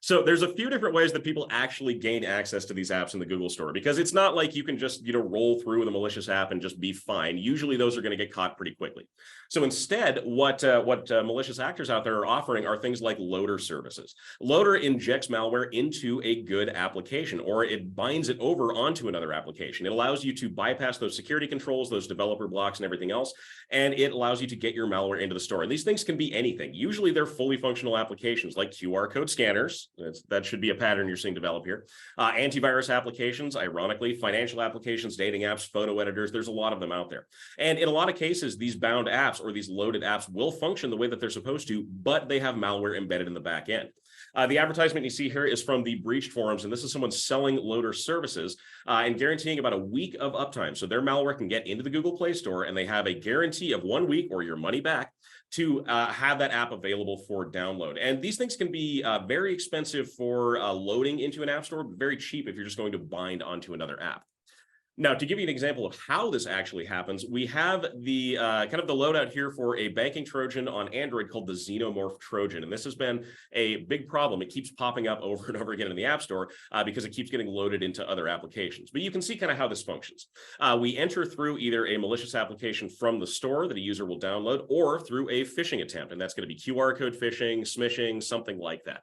So there's a few different ways that people actually gain access to these apps in the Google Store, because it's not like you can just, roll through with a malicious app and just be fine. Usually those are going to get caught pretty quickly. So instead, what malicious actors out there are offering are things like loader services. Loader injects malware into a good application, or it binds it over onto another application. It allows you to bypass those security controls, those developer blocks and everything else, and it allows you to get your malware into the store. And these things can be anything. Usually they're fully functional applications like QR code scanners. That should be a pattern you're seeing develop here. Antivirus applications, ironically, financial applications, dating apps, photo editors, there's a lot of them out there. And in a lot of cases, these bound apps or these loaded apps will function the way that they're supposed to, but they have malware embedded in the back end. The advertisement you see here is from the breached forums, and this is someone selling loader services and guaranteeing about a week of uptime. So their malware can get into the Google Play Store, and they have a guarantee of 1 week or your money back to have that app available for download. And these things can be very expensive for loading into an app store, but very cheap if you're just going to bind onto another app. Now, to give you an example of how this actually happens, we have the kind of the loadout here for a banking Trojan on Android called the Xenomorph Trojan. And this has been a big problem. It keeps popping up over and over again in the App Store because it keeps getting loaded into other applications. But you can see kind of how this functions. We enter through either a malicious application from the store that a user will download, or through a phishing attempt. And that's going to be QR code phishing, smishing, something like that.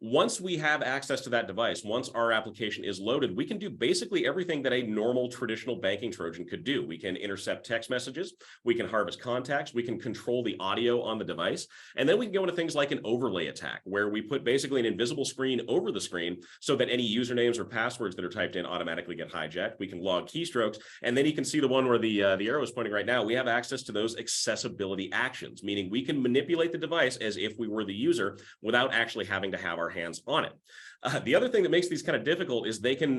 Once we have access to that device, once our application is loaded, we can do basically everything that a normal traditional banking Trojan could do. We can intercept text messages, we can harvest contacts, we can control the audio on the device, and then we can go into things like an overlay attack, where we put basically an invisible screen over the screen so that any usernames or passwords that are typed in automatically get hijacked. We can log keystrokes, and then you can see the one where the arrow is pointing right now. We have access to those accessibility actions, meaning we can manipulate the device as if we were the user without actually having to have our hands on it. The other thing that makes these kind of difficult is they can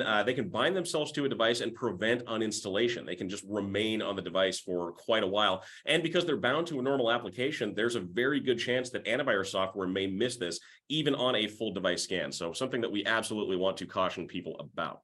bind themselves to a device and prevent uninstallation. They can just remain on the device for quite a while. And because they're bound to a normal application, there's a very good chance that antivirus software may miss this even on a full device scan. So something that we absolutely want to caution people about.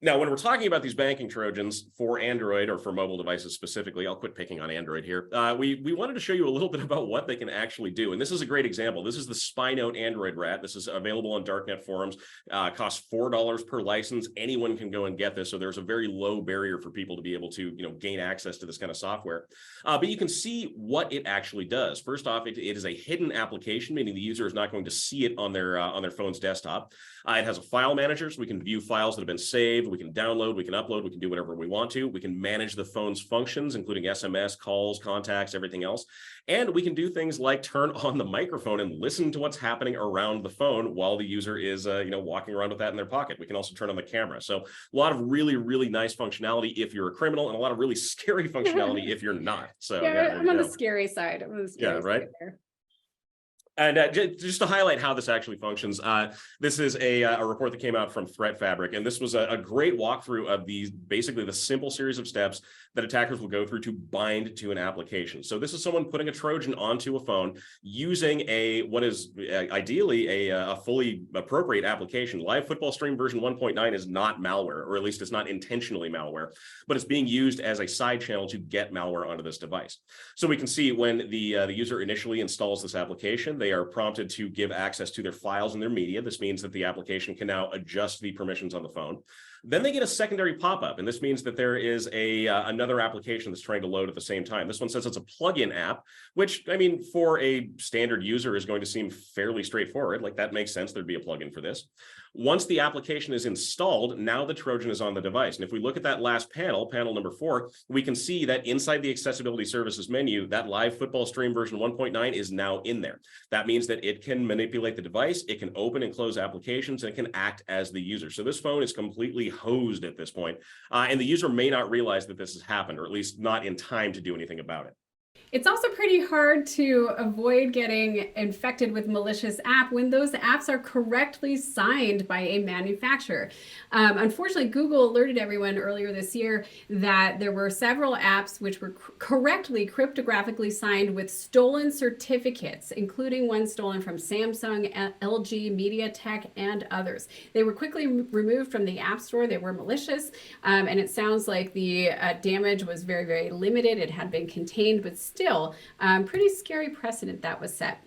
Now, when we're talking about these banking Trojans for Android or for mobile devices specifically, I'll quit picking on Android here. We wanted to show you a little bit about what they can actually do. And this is a great example. This is the SpyNote Android rat. This is available on darknet forums, costs $4 per license. Anyone can go and get this. So there's a very low barrier for people to be able to gain access to this kind of software. But you can see what it actually does. First off, it is a hidden application, meaning the user is not going to see it on their phone's desktop. It has a file manager, so we can view files that have been saved. We can download, we can upload, we can do whatever we want to. We can manage the phone's functions, including SMS, calls, contacts, everything else. And we can do things like turn on the microphone and listen to what's happening around the phone while the user is, walking around with that in their pocket. We can also turn on the camera. So a lot of really, really nice functionality if you're a criminal, and a lot of really scary functionality if you're not. So yeah, I'm on the scary side. Right. And just to highlight how this actually functions, this is a report that came out from Threat Fabric, and this was a great walkthrough of basically the simple series of steps that attackers will go through to bind to an application. So this is someone putting a Trojan onto a phone using what is ideally a fully appropriate application. Live Football Stream version 1.9 is not malware, or at least it's not intentionally malware, but it's being used as a side channel to get malware onto this device. So we can see when the user initially installs this application, they they are prompted to give access to their files and their media. This means that the application can now adjust the permissions on the phone. Then they get a secondary pop-up, and this means that there is another application that's trying to load at the same time. This one says it's a plugin app, which, I mean, for a standard user is going to seem fairly straightforward. Like, that makes sense. There'd be a plugin for this. Once the application is installed, now the Trojan is on the device. And if we look at that last panel, panel number 4, we can see that inside the accessibility services menu, that live football stream version 1.9 is now in there. That means that it can manipulate the device, it can open and close applications, and it can act as the user. So this phone is completely hosed at this point, and the user may not realize that this has happened, or at least not in time to do anything about it. It's also pretty hard to avoid getting infected with malicious app when those apps are correctly signed by a manufacturer. Unfortunately, Google alerted everyone earlier this year that there were several apps which were correctly cryptographically signed with stolen certificates, including one stolen from Samsung, LG, MediaTek, and others. They were quickly removed from the App Store. They were malicious, and it sounds like the damage was very, very limited. It had been contained, but still, pretty scary precedent that was set.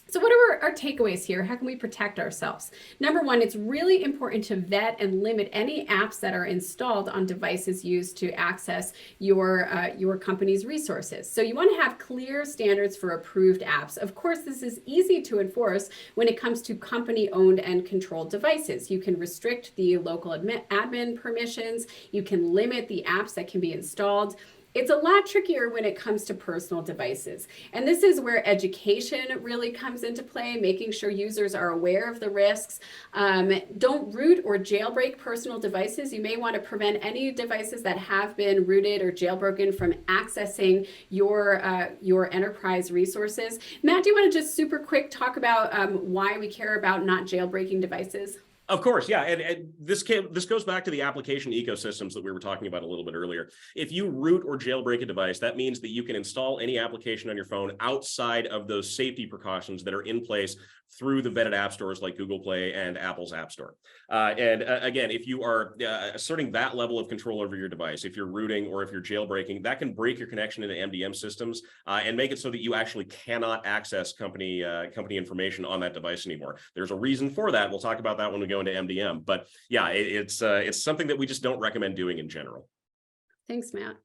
So what are our takeaways here? How can we protect ourselves? Number one, it's really important to vet and limit any apps that are installed on devices used to access your company's resources. So you want to have clear standards for approved apps. Of course, this is easy to enforce when it comes to company-owned and controlled devices. You can restrict the local admin permissions. You can limit the apps that can be installed. It's a lot trickier when it comes to personal devices. And this is where education really comes into play, making sure users are aware of the risks. Don't root or jailbreak personal devices. You may want to prevent any devices that have been rooted or jailbroken from accessing your enterprise resources. Matt, do you want to just super quick talk about why we care about not jailbreaking devices? Of course, yeah, and this goes back to the application ecosystems that we were talking about a little bit earlier. If you root or jailbreak a device, that means that you can install any application on your phone outside of those safety precautions that are in place through the vetted app stores like Google Play and Apple's App Store. Again, if you are asserting that level of control over your device, if you're rooting or if you're jailbreaking, that can break your connection into MDM systems and make it so that you actually cannot access company information on that device anymore. There's a reason for that. We'll talk about that when we go into MDM. But yeah, it's something that we just don't recommend doing in general. Thanks, Matt.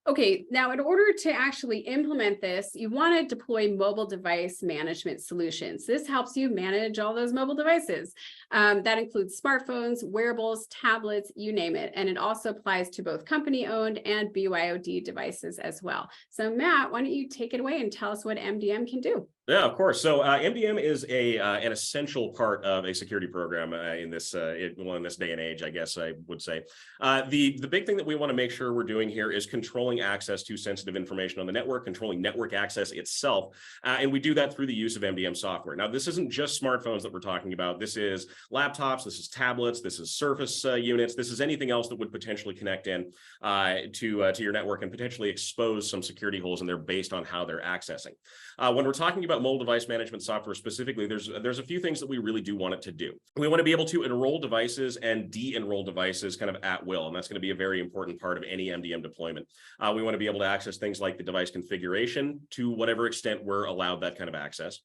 Okay, now in order to actually implement this, you want to deploy mobile device management solutions. This helps you manage all those mobile devices. That includes smartphones, wearables, tablets, you name it. And it also applies to both company-owned and BYOD devices as well. So Matt, why don't you take it away and tell us what MDM can do? Yeah, of course. So MDM is an essential part of a security program in this day and age, I guess I would say. The big thing that we want to make sure we're doing here is controlling access to sensitive information on the network, controlling network access itself, and we do that through the use of MDM software. Now, this isn't just smartphones that we're talking about. This is laptops, this is tablets, this is Surface units, this is anything else that would potentially connect in to your network and potentially expose some security holes in there based on how they're accessing. When we're talking about mobile device management software specifically, there's a few things that we really do want it to do. We want to be able to enroll devices and de-enroll devices kind of at will, and that's going to be a very important part of any MDM deployment. We want to be able to access things like the device configuration to whatever extent we're allowed that kind of access.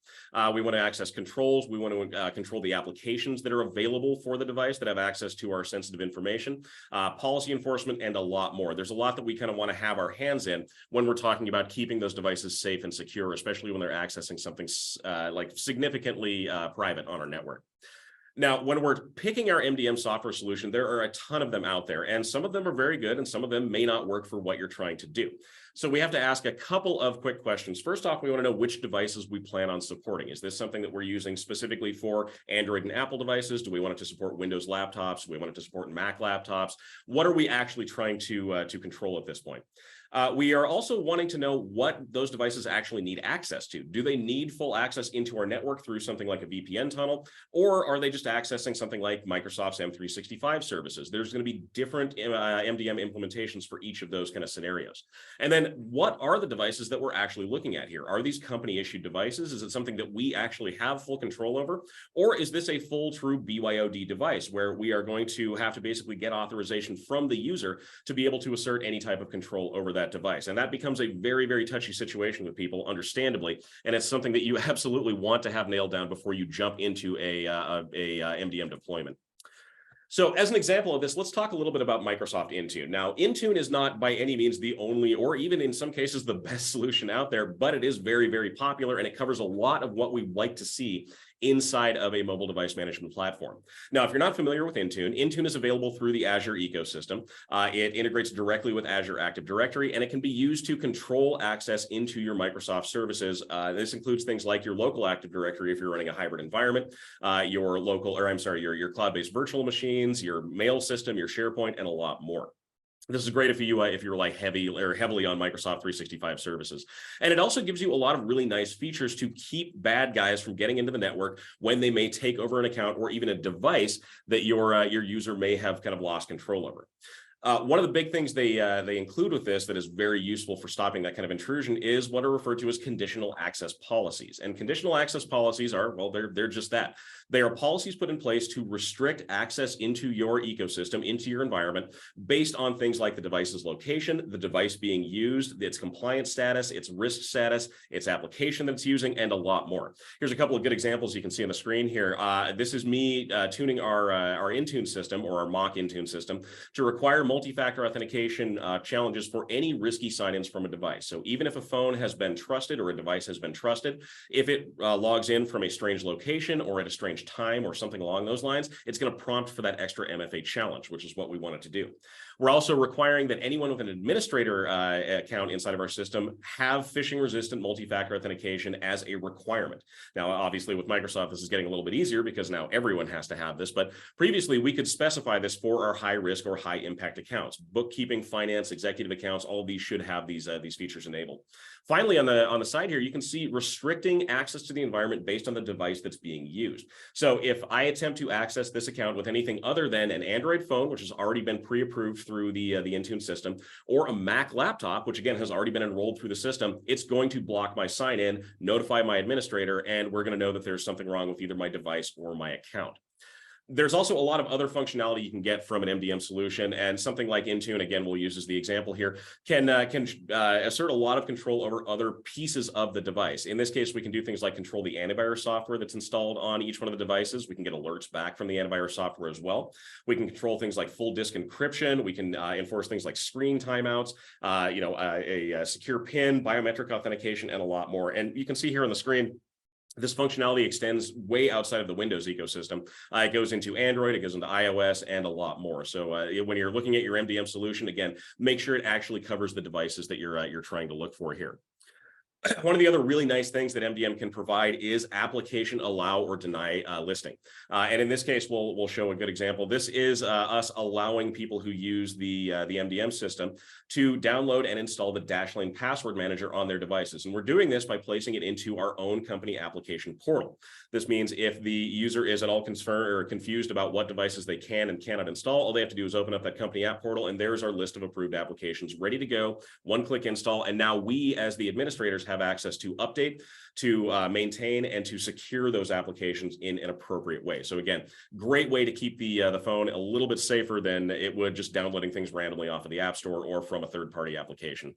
We want to access controls. We want to control the applications that are available for the device that have access to our sensitive information, policy enforcement, and a lot more. There's a lot that we kind of want to have our hands in when we're talking about keeping those devices safe and secure, especially when they're accessing something like significantly private on our network. Now, when we're picking our MDM software solution, there are a ton of them out there, and some of them are very good, and some of them may not work for what you're trying to do. So we have to ask a couple of quick questions. First off, we want to know which devices we plan on supporting. Is this something that we're using specifically for Android and Apple devices? Do we want it to support Windows laptops? Do we want it to support Mac laptops? What are we actually trying to control at this point? We are also wanting to know what those devices actually need access to. Do they need full access into our network through something like a VPN tunnel, or are they just accessing something like Microsoft's M365 services? There's going to be different MDM implementations for each of those kind of scenarios. And then then what are the devices that we're actually looking at here? Are these company issued devices? Is it something that we actually have full control over? Or is this a full true BYOD device where we are going to have to basically get authorization from the user to be able to assert any type of control over that device? And that becomes a very, very touchy situation with people, understandably. And it's something that you absolutely want to have nailed down before you jump into a MDM deployment. So as an example of this, let's talk a little bit about Microsoft Intune. Now, Intune is not by any means the only, or even in some cases, the best solution out there, but it is very, very popular, and it covers a lot of what we like to see inside of a mobile device management platform. Now, if you're not familiar with Intune, Intune is available through the Azure ecosystem. It integrates directly with Azure Active Directory, and it can be used to control access into your Microsoft services. This includes things like your local Active Directory if you're running a hybrid environment, your cloud-based virtual machines, your mail system, your SharePoint, and a lot more. This is great if you rely heavily on Microsoft 365 services. And it also gives you a lot of really nice features to keep bad guys from getting into the network when they may take over an account or even a device that your user may have kind of lost control over. One of the big things they include with this that is very useful for stopping that kind of intrusion is what are referred to as conditional access policies. And conditional access policies are, well, they're just that. They are policies put in place to restrict access into your ecosystem, into your environment, based on things like the device's location, the device being used, its compliance status, its risk status, its application that it's using, and a lot more. Here's a couple of good examples you can see on the screen here. This is me tuning our Intune system, or our mock Intune system, to require multi-factor authentication challenges for any risky sign-ins from a device. So even if a phone has been trusted or a device has been trusted, if it logs in from a strange location or at a strange time or something along those lines, it's going to prompt for that extra MFA challenge, which is what we want it to do. We're also requiring that anyone with an administrator account inside of our system have phishing-resistant multi-factor authentication as a requirement. Now, obviously, with Microsoft, this is getting a little bit easier because now everyone has to have this, but previously we could specify this for our high-risk or high-impact accounts. Bookkeeping, finance, executive accounts, all of these should have these features enabled. Finally, on the side here, you can see restricting access to the environment based on the device that's being used. So if I attempt to access this account with anything other than an Android phone, which has already been pre-approved through the Intune system, or a Mac laptop, which again has already been enrolled through the system, it's going to block my sign-in, notify my administrator, and we're going to know that there's something wrong with either my device or my account. There's also a lot of other functionality you can get from an MDM solution, and something like Intune, again, we'll use as the example here, can assert a lot of control over other pieces of the device. In this case, we can do things like control the antivirus software that's installed on each one of the devices. We can get alerts back from the antivirus software as well. We can control things like full disk encryption. We can enforce things like screen timeouts, a secure PIN, biometric authentication, and a lot more. And you can see here on the screen, this functionality extends way outside of the Windows ecosystem. It goes into Android, it goes into iOS, and a lot more. So when you're looking at your MDM solution, again, make sure it actually covers the devices that you're trying to look for here. One of the other really nice things that MDM can provide is application allow or deny listing. And in this case, we'll show a good example. This is us allowing people who use the MDM system to download and install the Dashlane password manager on their devices. And we're doing this by placing it into our own company application portal. This means if the user is at all concerned or confused about what devices they can and cannot install, all they have to do is open up that company app portal, and there's our list of approved applications ready to go, one-click install. And now we, as the administrators, have access to update, to maintain, and to secure those applications in an appropriate way. So again, great way to keep the phone a little bit safer than it would just downloading things randomly off of the App Store or from a third-party application.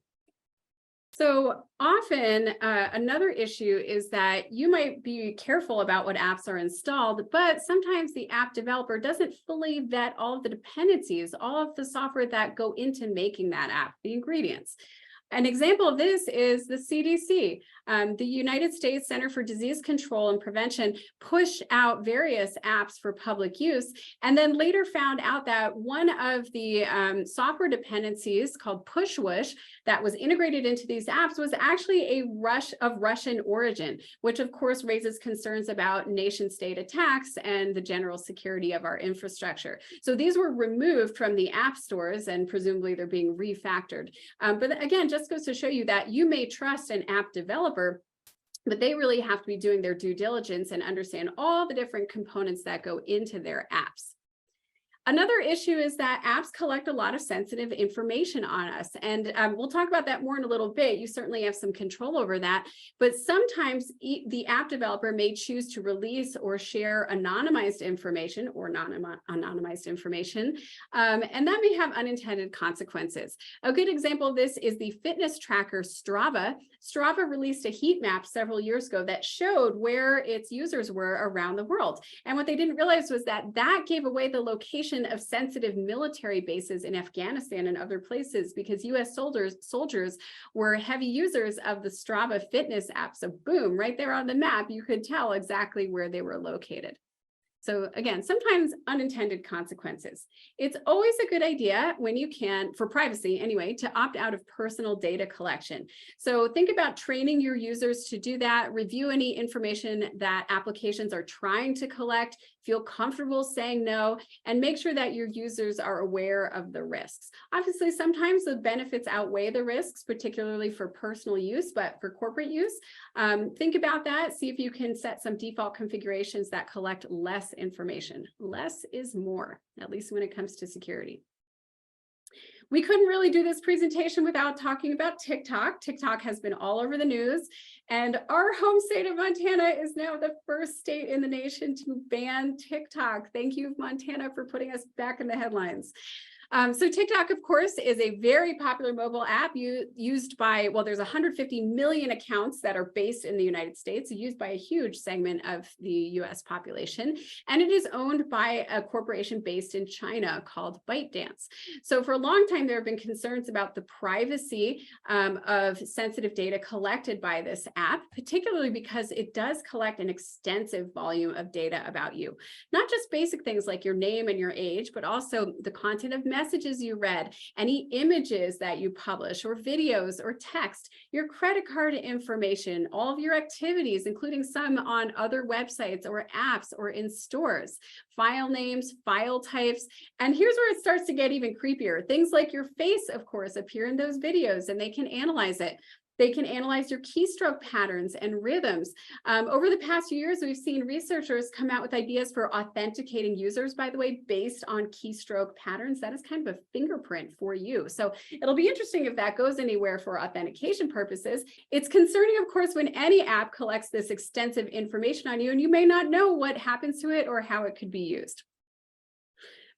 So often another issue is that you might be careful about what apps are installed, but sometimes the app developer doesn't fully vet all of the dependencies, all of the software that go into making that app, the ingredients. An example of this is the CDC. The United States Center for Disease Control and Prevention pushed out various apps for public use, and then later found out that one of the software dependencies called PushWush that was integrated into these apps was actually of Russian origin, which of course raises concerns about nation-state attacks and the general security of our infrastructure. So these were removed from the app stores, and presumably they're being refactored. But again, just goes to show you that you may trust an app developer, but they really have to be doing their due diligence and understand all the different components that go into their apps. Another issue is that apps collect a lot of sensitive information on us. And we'll talk about that more in a little bit. You certainly have some control over that. But sometimes the app developer may choose to release or share anonymized information or non-anonymized information. And that may have unintended consequences. A good example of this is the fitness tracker Strava. Strava released a heat map several years ago that showed where its users were around the world. And what they didn't realize was that that gave away the location of sensitive military bases in Afghanistan and other places, because US soldiers were heavy users of the Strava fitness app. So boom, right there on the map, you could tell exactly where they were located. So again, sometimes unintended consequences. It's always a good idea when you can, for privacy anyway, to opt out of personal data collection. So think about training your users to do that, review any information that applications are trying to collect, feel comfortable saying no, and make sure that your users are aware of the risks. Obviously, sometimes the benefits outweigh the risks, particularly for personal use, but for corporate use, think about that. See if you can set some default configurations that collect less information. Less is more, at least when it comes to security. We couldn't really do this presentation without talking about TikTok. TikTok has been all over the news, and our home state of Montana is now the first state in the nation to ban TikTok. Thank you, Montana, for putting us back in the headlines. So TikTok, of course, is a very popular mobile app used by, well, there's 150 million accounts that are based in the United States, used by a huge segment of the US population. And it is owned by a corporation based in China called ByteDance. So for a long time, there have been concerns about the privacy of sensitive data collected by this app, particularly because it does collect an extensive volume of data about you. Not just basic things like your name and your age, but also the content of messages you read, any images that you publish, or videos or text, your credit card information, all of your activities, including some on other websites or apps or in stores, file names, file types. And here's where it starts to get even creepier. Things like your face, of course, appear in those videos, and they can analyze it. They can analyze your keystroke patterns and rhythms. Over the past few years, we've seen researchers come out with ideas for authenticating users, by the way, based on keystroke patterns. That is kind of a fingerprint for you. So it'll be interesting if that goes anywhere for authentication purposes. It's concerning, of course, when any app collects this extensive information on you and you may not know what happens to it or how it could be used.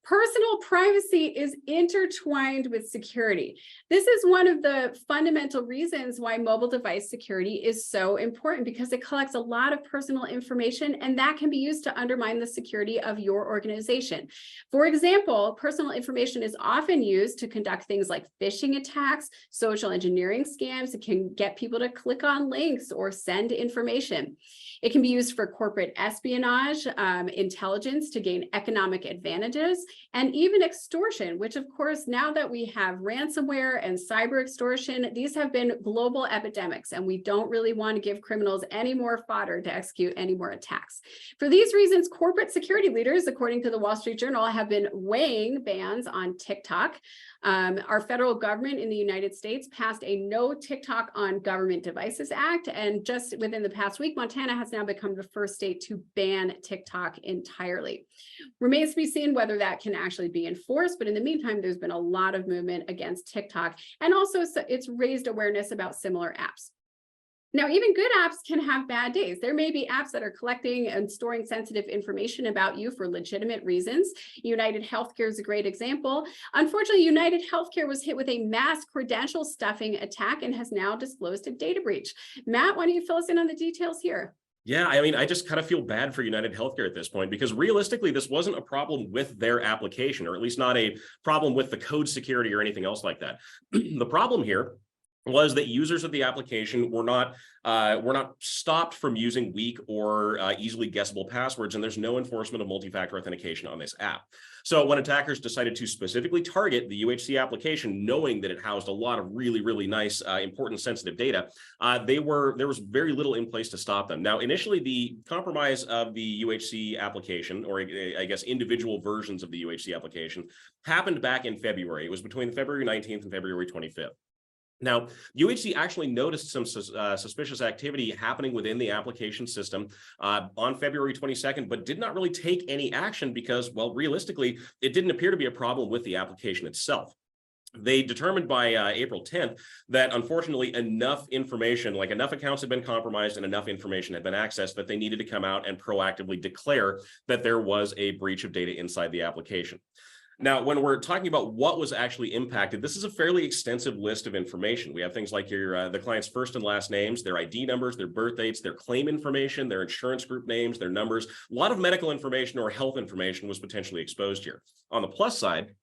Personal privacy is intertwined with security. This is one of the fundamental reasons why mobile device security is so important, because it collects a lot of personal information and that can be used to undermine the security of your organization. For example, personal information is often used to conduct things like phishing attacks, social engineering scams. It can get people to click on links or send information. It can be used for corporate espionage, intelligence to gain economic advantages, and even extortion, which of course, now that we have ransomware and cyber extortion, these have been global epidemics, and we don't really want to give criminals any more fodder to execute any more attacks. For these reasons, corporate security leaders, according to the Wall Street Journal, have been weighing bans on TikTok. Our federal government in the United States passed a No TikTok on Government Devices Act, and just within the past week, Montana has now become the first state to ban TikTok entirely. Remains to be seen whether that can actually be enforced, but in the meantime, there's been a lot of movement against TikTok, and also it's raised awareness about similar apps. Now, even good apps can have bad days. There may be apps that are collecting and storing sensitive information about you for legitimate reasons. United Healthcare is a great example. Unfortunately, United Healthcare was hit with a mass credential stuffing attack and has now disclosed a data breach. Matt, why don't you fill us in on the details here? Yeah, I mean, I just kind of feel bad for United Healthcare at this point, because realistically, this wasn't a problem with their application, or at least not a problem with the code security or anything else like that. The problem here was that users of the application were not stopped from using weak or easily guessable passwords, and there's no enforcement of multi-factor authentication on this app. So when attackers decided to specifically target the UHC application, knowing that it housed a lot of really, really nice, important, sensitive data, there was very little in place to stop them. Now, initially, the compromise of the UHC application, or I guess individual versions of the UHC application, happened back in February. It was between February 19th and February 25th. Now, UHC actually noticed some suspicious activity happening within the application system on February 22nd, but did not really take any action because, well, realistically, it didn't appear to be a problem with the application itself. They determined by April 10th that unfortunately enough information, like enough accounts had been compromised and enough information had been accessed that they needed to come out and proactively declare that there was a breach of data inside the application. Now, when we're talking about what was actually impacted, this is a fairly extensive list of information. We have things like the client's first and last names, their ID numbers, their birth dates, their claim information, their insurance group names, their numbers. A lot of medical information or health information was potentially exposed here. On the plus side,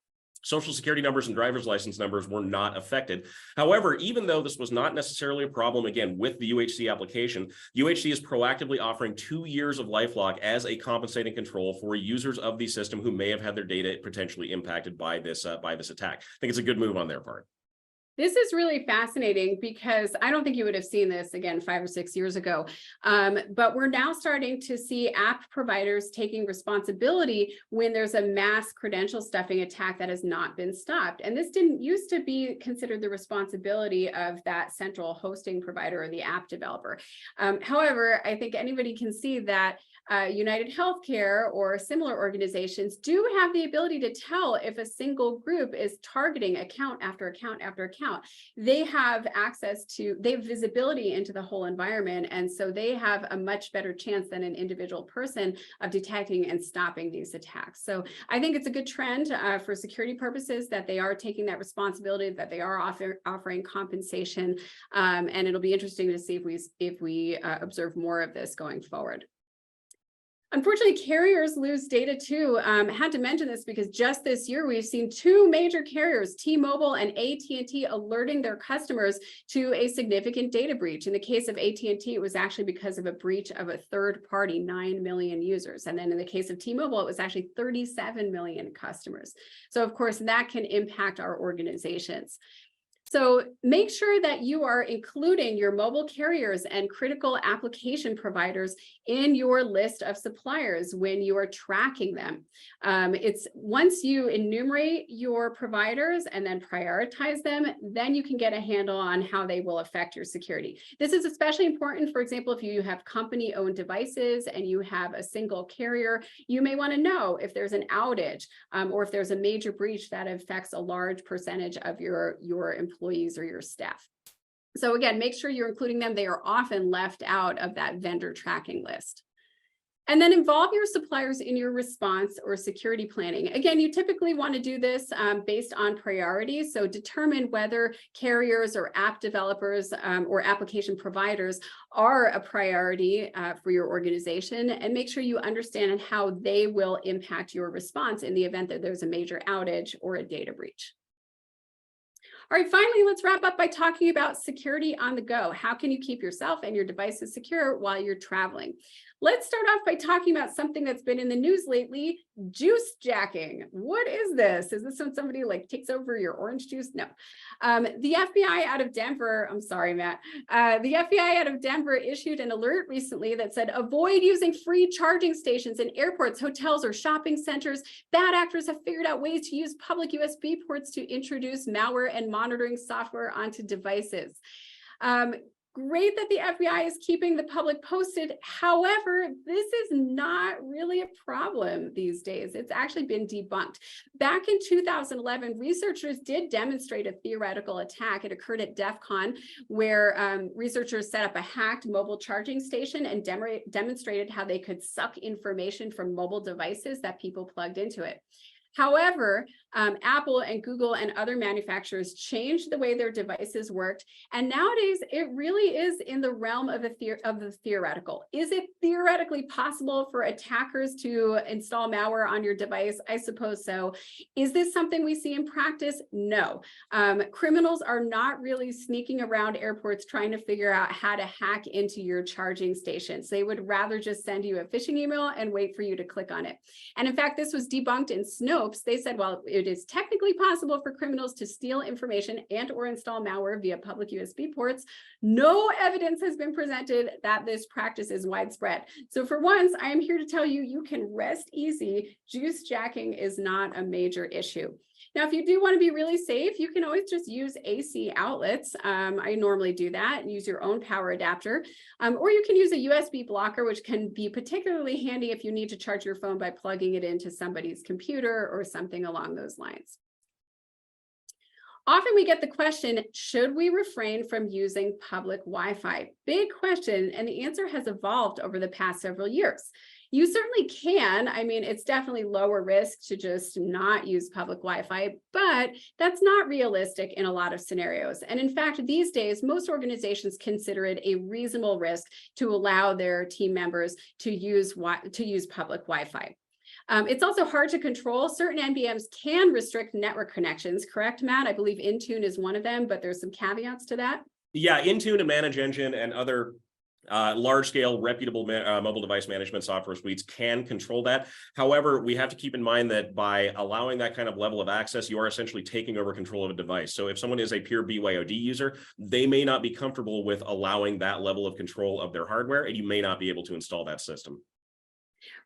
Social Security numbers and driver's license numbers were not affected. However, even though this was not necessarily a problem, again, with the UHC application, UHC is proactively offering 2 years of LifeLock as a compensating control for users of the system who may have had their data potentially impacted by this attack. I think it's a good move on their part. This is really fascinating because I don't think you would have seen this again 5 or 6 years ago. But we're now starting to see app providers taking responsibility when there's a mass credential stuffing attack that has not been stopped. And this didn't used to be considered the responsibility of that central hosting provider or the app developer. However, I think anybody can see that United Healthcare or similar organizations do have the ability to tell if a single group is targeting account after account after account. They have access to, they have visibility into the whole environment. And so they have a much better chance than an individual person of detecting and stopping these attacks. So I think it's a good trend for security purposes that they are taking that responsibility, that they are offering compensation. And it'll be interesting to see if we observe more of this going forward. Unfortunately, carriers lose data too. I had to mention this because just this year, we've seen 2 major carriers, T-Mobile and AT&T, alerting their customers to a significant data breach. In the case of AT&T, it was actually because of a breach of a third party, 9 million users. And then in the case of T-Mobile, it was actually 37 million customers. So of course, that can impact our organizations. So make sure that you are including your mobile carriers and critical application providers in your list of suppliers when you are tracking them. It's once you enumerate your providers and then prioritize them, then you can get a handle on how they will affect your security. This is especially important, for example, if you have company-owned devices and you have a single carrier, you may want to know if there's an outage or if there's a major breach that affects a large percentage of your employees or your staff. So again, make sure you're including them. They are often left out of that vendor tracking list. And then involve your suppliers in your response or security planning. Again, you typically want to do this based on priorities. So determine whether carriers or app developers or application providers are a priority for your organization, and make sure you understand how they will impact your response in the event that there's a major outage or a data breach. All right, finally, let's wrap up by talking about security on the go. How can you keep yourself and your devices secure while you're traveling? Let's start off by talking about something that's been in the news lately, juice jacking. What is this? Is this when somebody like takes over your orange juice? No. The FBI out of Denver, I'm sorry, Matt. The FBI out of Denver issued an alert recently that said, avoid using free charging stations in airports, hotels, or shopping centers. Bad actors have figured out ways to use public USB ports to introduce malware and monitoring software onto devices. Great that the FBI is keeping the public posted. However, this is not really a problem these days. It's actually been debunked. Back in 2011, researchers did demonstrate a theoretical attack. It occurred at DEF CON, where researchers set up a hacked mobile charging station and demonstrated how they could suck information from mobile devices that people plugged into it. However, Apple and Google and other manufacturers changed the way their devices worked. And nowadays, it really is in the realm of the theoretical. Is it theoretically possible for attackers to install malware on your device? I suppose so. Is this something we see in practice? No. Criminals are not really sneaking around airports trying to figure out how to hack into your charging stations. They would rather just send you a phishing email and wait for you to click on it. And in fact, this was debunked in Snopes, Snopes, they said, while it is technically possible for criminals to steal information and or install malware via public USB ports, no evidence has been presented that this practice is widespread. So for once, I am here to tell you, you can rest easy. Juice jacking is not a major issue. Now, if you do want to be really safe, you can always just use AC outlets. I normally do that and use your own power adapter, or you can use a USB blocker, which can be particularly handy if you need to charge your phone by plugging it into somebody's computer or something along those lines. Often we get the question, should we refrain from using public Wi-Fi? Big question, and the answer has evolved over the past several years. You certainly can. I mean, it's definitely lower risk to just not use public Wi-Fi, but that's not realistic in a lot of scenarios. And in fact, these days, most organizations consider it a reasonable risk to allow their team members to use public Wi-Fi. It's also hard to control. Certain NBMs can restrict network connections, correct, Matt? I believe Intune is one of them, but there's some caveats to that. Yeah, Intune and Manage Engine and other large-scale reputable mobile device management software suites can control that. However, we have to keep in mind that by allowing that kind of level of access, you are essentially taking over control of a device. So if someone is a pure BYOD user, they may not be comfortable with allowing that level of control of their hardware, and you may not be able to install that system.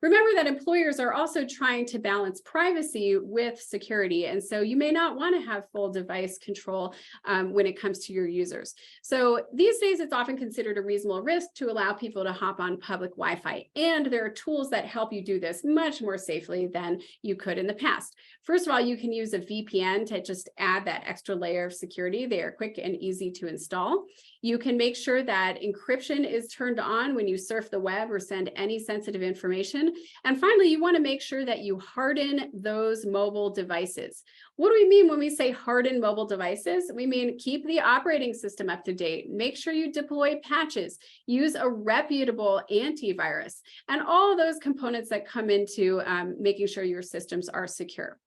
Remember that employers are also trying to balance privacy with security. And so you may not want to have full device control when it comes to your users. So these days, it's often considered a reasonable risk to allow people to hop on public Wi-Fi. And there are tools that help you do this much more safely than you could in the past. First of all, you can use a VPN to just add that extra layer of security. They are quick and easy to install. You can make sure that encryption is turned on when you surf the web or send any sensitive information. And finally, you want to make sure that you harden those mobile devices. What do we mean when we say harden mobile devices? We mean keep the operating system up to date, make sure you deploy patches, use a reputable antivirus, and all of those components that come into making sure your systems are secure.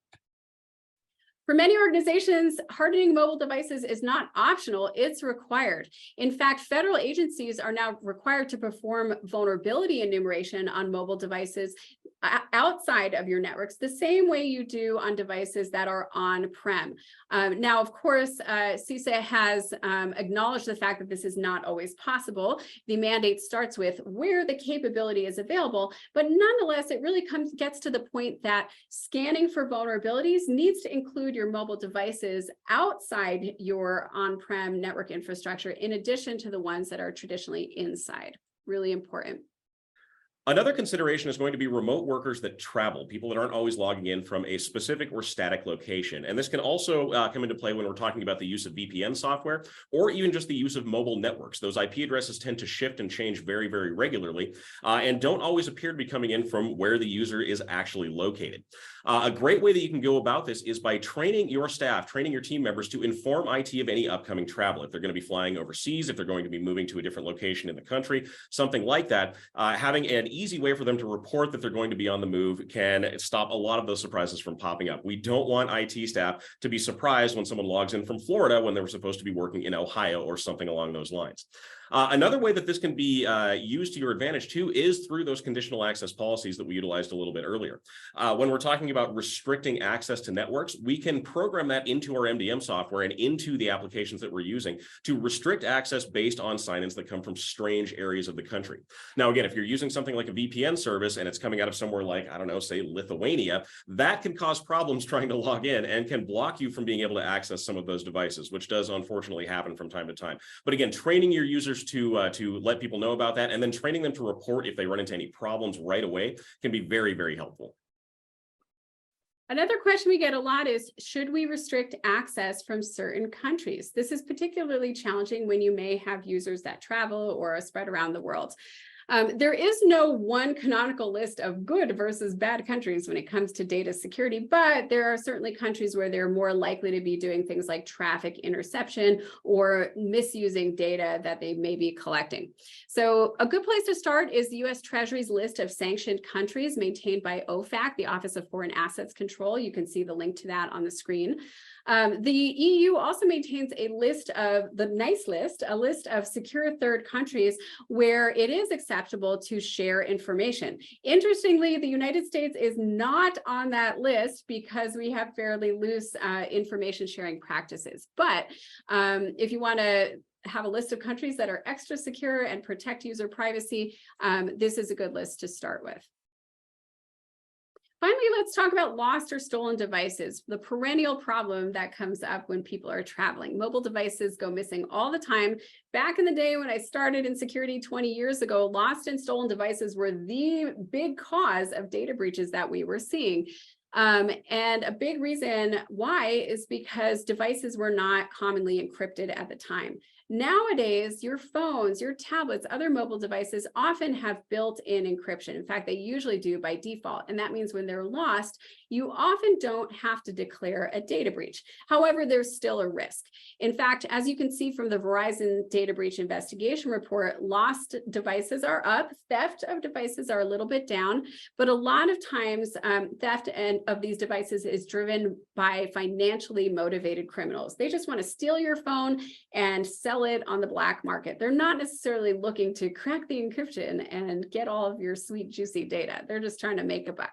For many organizations, hardening mobile devices is not optional, it's required. In fact, federal agencies are now required to perform vulnerability enumeration on mobile devices outside of your networks, the same way you do on devices that are on-prem. Now, of course, CISA has acknowledged the fact that this is not always possible. The mandate starts with where the capability is available, but nonetheless, it really gets to the point that scanning for vulnerabilities needs to include your mobile devices outside your on-prem network infrastructure, in addition to the ones that are traditionally inside. Really important. Another consideration is going to be remote workers that travel, people that aren't always logging in from a specific or static location. And this can also come into play when we're talking about the use of VPN software, or even just the use of mobile networks. Those IP addresses tend to shift and change very, very regularly, and don't always appear to be coming in from where the user is actually located. A great way that you can go about this is by training your staff, training your team members to inform IT of any upcoming travel. If they're going to be flying overseas, if they're going to be moving to a different location in the country, something like that, having an easy way for them to report that they're going to be on the move can stop a lot of those surprises from popping up. We don't want IT staff to be surprised when someone logs in from Florida when they were supposed to be working in Ohio or something along those lines. Another way that this can be used to your advantage too is through those conditional access policies that we utilized a little bit earlier. When we're talking about restricting access to networks, we can program that into our MDM software and into the applications that we're using to restrict access based on sign-ins that come from strange areas of the country. Now, again, if you're using something like a VPN service and it's coming out of somewhere like, I don't know, say Lithuania, that can cause problems trying to log in and can block you from being able to access some of those devices, which does unfortunately happen from time to time. But again, training your users to let people know about that, and then training them to report if they run into any problems right away can be very, very helpful. Another question we get a lot is, should we restrict access from certain countries? This is particularly challenging when you may have users that travel or are spread around the world. There is no one canonical list of good versus bad countries when it comes to data security, but there are certainly countries where they're more likely to be doing things like traffic interception or misusing data that they may be collecting. So a good place to start is the U.S. Treasury's list of sanctioned countries maintained by OFAC, the Office of Foreign Assets Control. You can see the link to that on the screen. The EU also maintains a list of, a list of secure third countries where it is acceptable acceptable to share information. Interestingly, the United States is not on that list because we have fairly loose information sharing practices. But if you want to have a list of countries that are extra secure and protect user privacy, this is a good list to start with. Finally, let's talk about lost or stolen devices, the perennial problem that comes up when people are traveling. Mobile devices go missing all the time. Back in the day when I started in security 20 years ago, lost and stolen devices were the big cause of data breaches that we were seeing. And a big reason why is because devices were not commonly encrypted at the time. Nowadays, your phones, your tablets, other mobile devices often have built-in encryption. In fact, they usually do by default. And that means when they're lost, you often don't have to declare a data breach. However, there's still a risk. In fact, as you can see from the Verizon data breach investigation report, lost devices are up, theft of devices are a little bit down, but a lot of times theft of these devices is driven by financially motivated criminals. They just want to steal your phone and sell it on the black market. They're not necessarily looking to crack the encryption and get all of your sweet, juicy data. They're just trying to make a buck.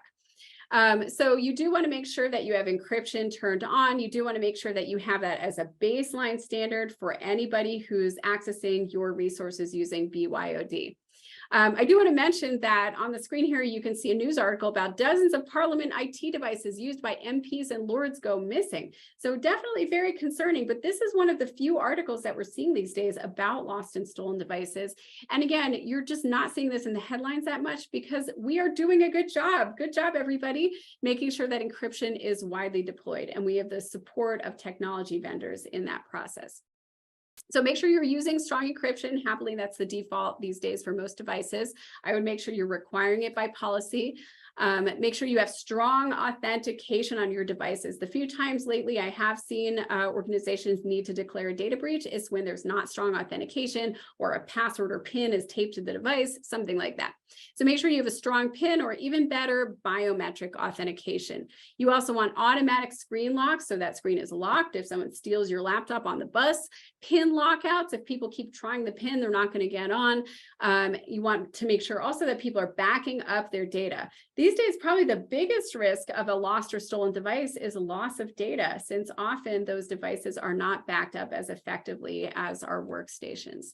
So you do want to make sure that you have encryption turned on. You do want to make sure that you have that as a baseline standard for anybody who's accessing your resources using BYOD. I do want to mention that on the screen here, you can see a news article about dozens of Parliament IT devices used by MPs and Lords go missing. So definitely very concerning, but this is one of the few articles that we're seeing these days about lost and stolen devices. And again, you're just not seeing this in the headlines that much because we are doing a good job. Good job, everybody, making sure that encryption is widely deployed. And we have the support of technology vendors in that process. So make sure you're using strong encryption. Happily, that's the default these days for most devices. I would make sure you're requiring it by policy. Make sure you have strong authentication on your devices. The few times lately I have seen organizations need to declare a data breach is when there's not strong authentication or a password or PIN is taped to the device, something like that. So make sure you have a strong PIN or even better biometric authentication. You also want automatic screen locks, so that screen is locked if someone steals your laptop on the bus. PIN lockouts, if people keep trying the PIN, they're not going to get on. You want to make sure also that people are backing up their data. These days, probably the biggest risk of a lost or stolen device is loss of data, since often those devices are not backed up as effectively as our workstations.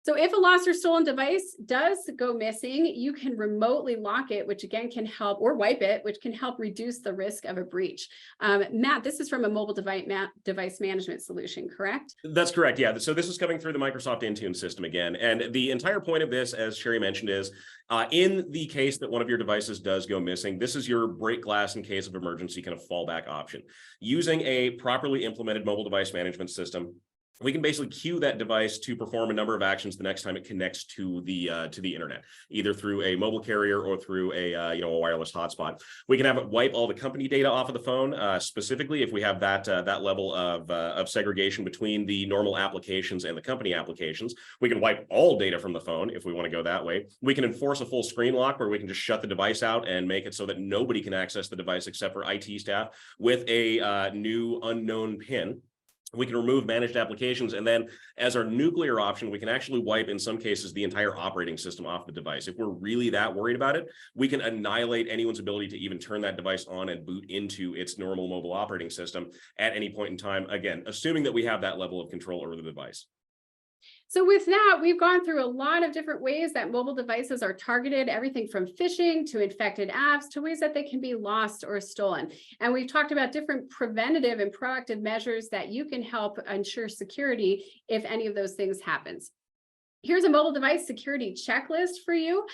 So if a lost or stolen device does go missing, you can remotely lock it, which again can help, or wipe it, which can help reduce the risk of a breach. Matt, this is from a mobile device management solution, correct? That's correct. Yeah. So this is coming through the Microsoft Intune system again. And the entire point of this, as Sherry mentioned, is in the case that one of your devices does go missing, this is your break glass in case of emergency kind of fallback option. Using a properly implemented mobile device management system, we can basically queue that device to perform a number of actions the next time it connects to the internet, either through a mobile carrier or through a wireless hotspot. We can have it wipe all the company data off of the phone, specifically if we have that level of segregation between the normal applications and the company applications. We can wipe all data from the phone if we want to go that way. We can enforce a full screen lock where we can just shut the device out and make it so that nobody can access the device except for IT staff with a new unknown PIN. We can remove managed applications, and then as our nuclear option, we can actually wipe, in some cases, the entire operating system off the device. If we're really that worried about it, we can annihilate anyone's ability to even turn that device on and boot into its normal mobile operating system at any point in time, again, assuming that we have that level of control over the device. So with that, we've gone through a lot of different ways that mobile devices are targeted, everything from phishing to infected apps to ways that they can be lost or stolen. And we've talked about different preventative and proactive measures that you can help ensure security if any of those things happens. Here's a mobile device security checklist for you.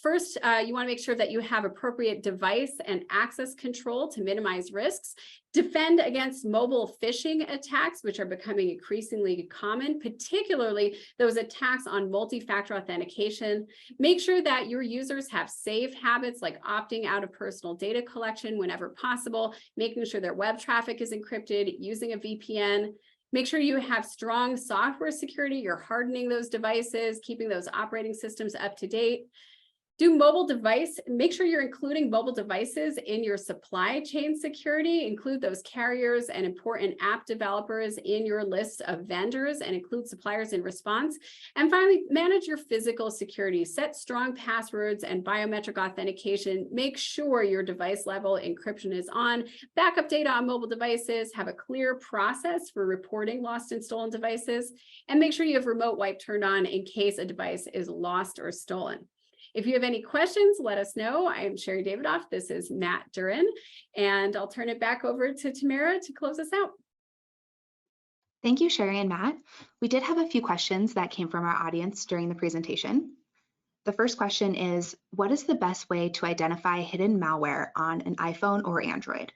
First, you want to make sure that you have appropriate device and access control to minimize risks. Defend against mobile phishing attacks, which are becoming increasingly common, particularly those attacks on multi-factor authentication. Make sure that your users have safe habits like opting out of personal data collection whenever possible, making sure their web traffic is encrypted, using a VPN. Make sure you have strong software security. You're hardening those devices, keeping those operating systems up to date. Make sure you're including mobile devices in your supply chain security. Include those carriers and important app developers in your list of vendors and include suppliers in response. And finally, manage your physical security. Set strong passwords and biometric authentication. Make sure your device level encryption is on. Backup data on mobile devices. Have a clear process for reporting lost and stolen devices. And make sure you have remote wipe turned on in case a device is lost or stolen. If you have any questions, let us know. I am Sherry Davidoff. This is Matt Durin, and I'll turn it back over to Tamara to close us out. Thank you, Sherry and Matt. We did have a few questions that came from our audience during the presentation. The first question is, what is the best way to identify hidden malware on an iPhone or Android?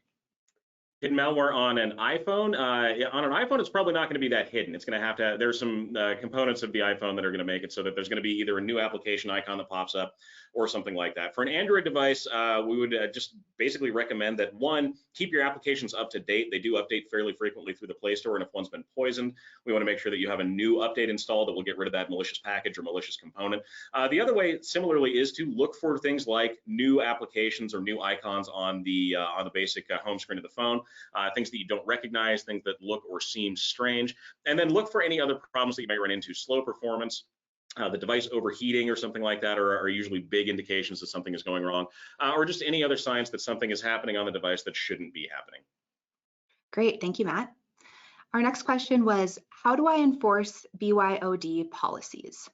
Hidden malware on an iPhone. On an iPhone, it's probably not going to be that hidden. It's going to have to, there's some components of the iPhone that are going to make it so that there's going to be either a new application icon that pops up or something like that. For an Android device, we would just basically recommend that, one, keep your applications up to date. They do update fairly frequently through the Play Store, and if one's been poisoned, we want to make sure that you have a new update installed that will get rid of that malicious package or malicious component. The other way, similarly, is to look for things like new applications or new icons on the basic home screen of the phone. Things that you don't recognize, things that look or seem strange, and then look for any other problems that you may run into. Slow performance, the device overheating or something like that are usually big indications that something is going wrong, or just any other signs that something is happening on the device that shouldn't be happening. Great, thank you, Matt. Our next question was, how do I enforce BYOD policies?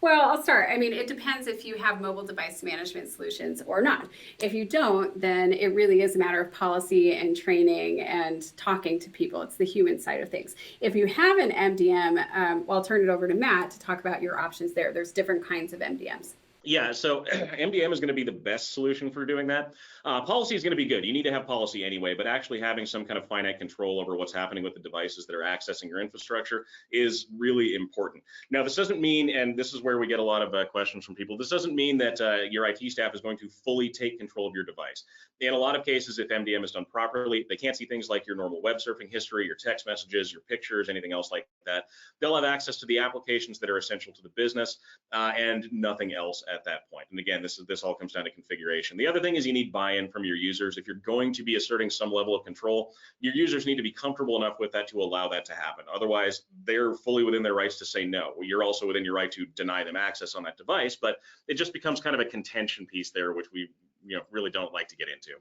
Well, I'll start. I mean, it depends if you have mobile device management solutions or not. If you don't, then it really is a matter of policy and training and talking to people. It's the human side of things. If you have an MDM, well, I'll turn it over to Matt to talk about your options there. There's different kinds of MDMs. Yeah, so MDM is going to be the best solution for doing that. Policy is going to be good. You need to have policy anyway, but actually having some kind of finite control over what's happening with the devices that are accessing your infrastructure is really important. Now, this doesn't mean, and this is where we get a lot of questions from people, this doesn't mean that your IT staff is going to fully take control of your device. In a lot of cases, if MDM is done properly, they can't see things like your normal web surfing history, your text messages, your pictures, anything else like that. They'll have access to the applications that are essential to the business and nothing else at that point. And again, this all comes down to configuration. The other thing is you need buy-in from your users. If you're going to be asserting some level of control, your users need to be comfortable enough with that to allow that to happen. Otherwise, they're fully within their rights to say no. Well, you're also within your right to deny them access on that device, but it just becomes kind of a contention piece there, which we really don't like to get into.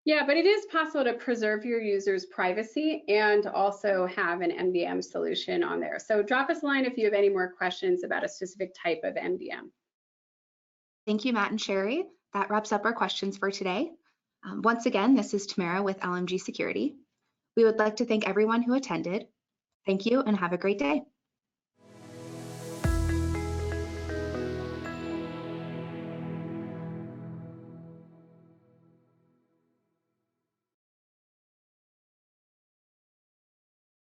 Yeah, but it is possible to preserve your users' privacy and also have an MDM solution on there. So drop us a line if you have any more questions about a specific type of MDM. Thank you, Matt and Sherry. That wraps up our questions for today. Once again, this is Tamara with LMG Security. We would like to thank everyone who attended. Thank you and have a great day.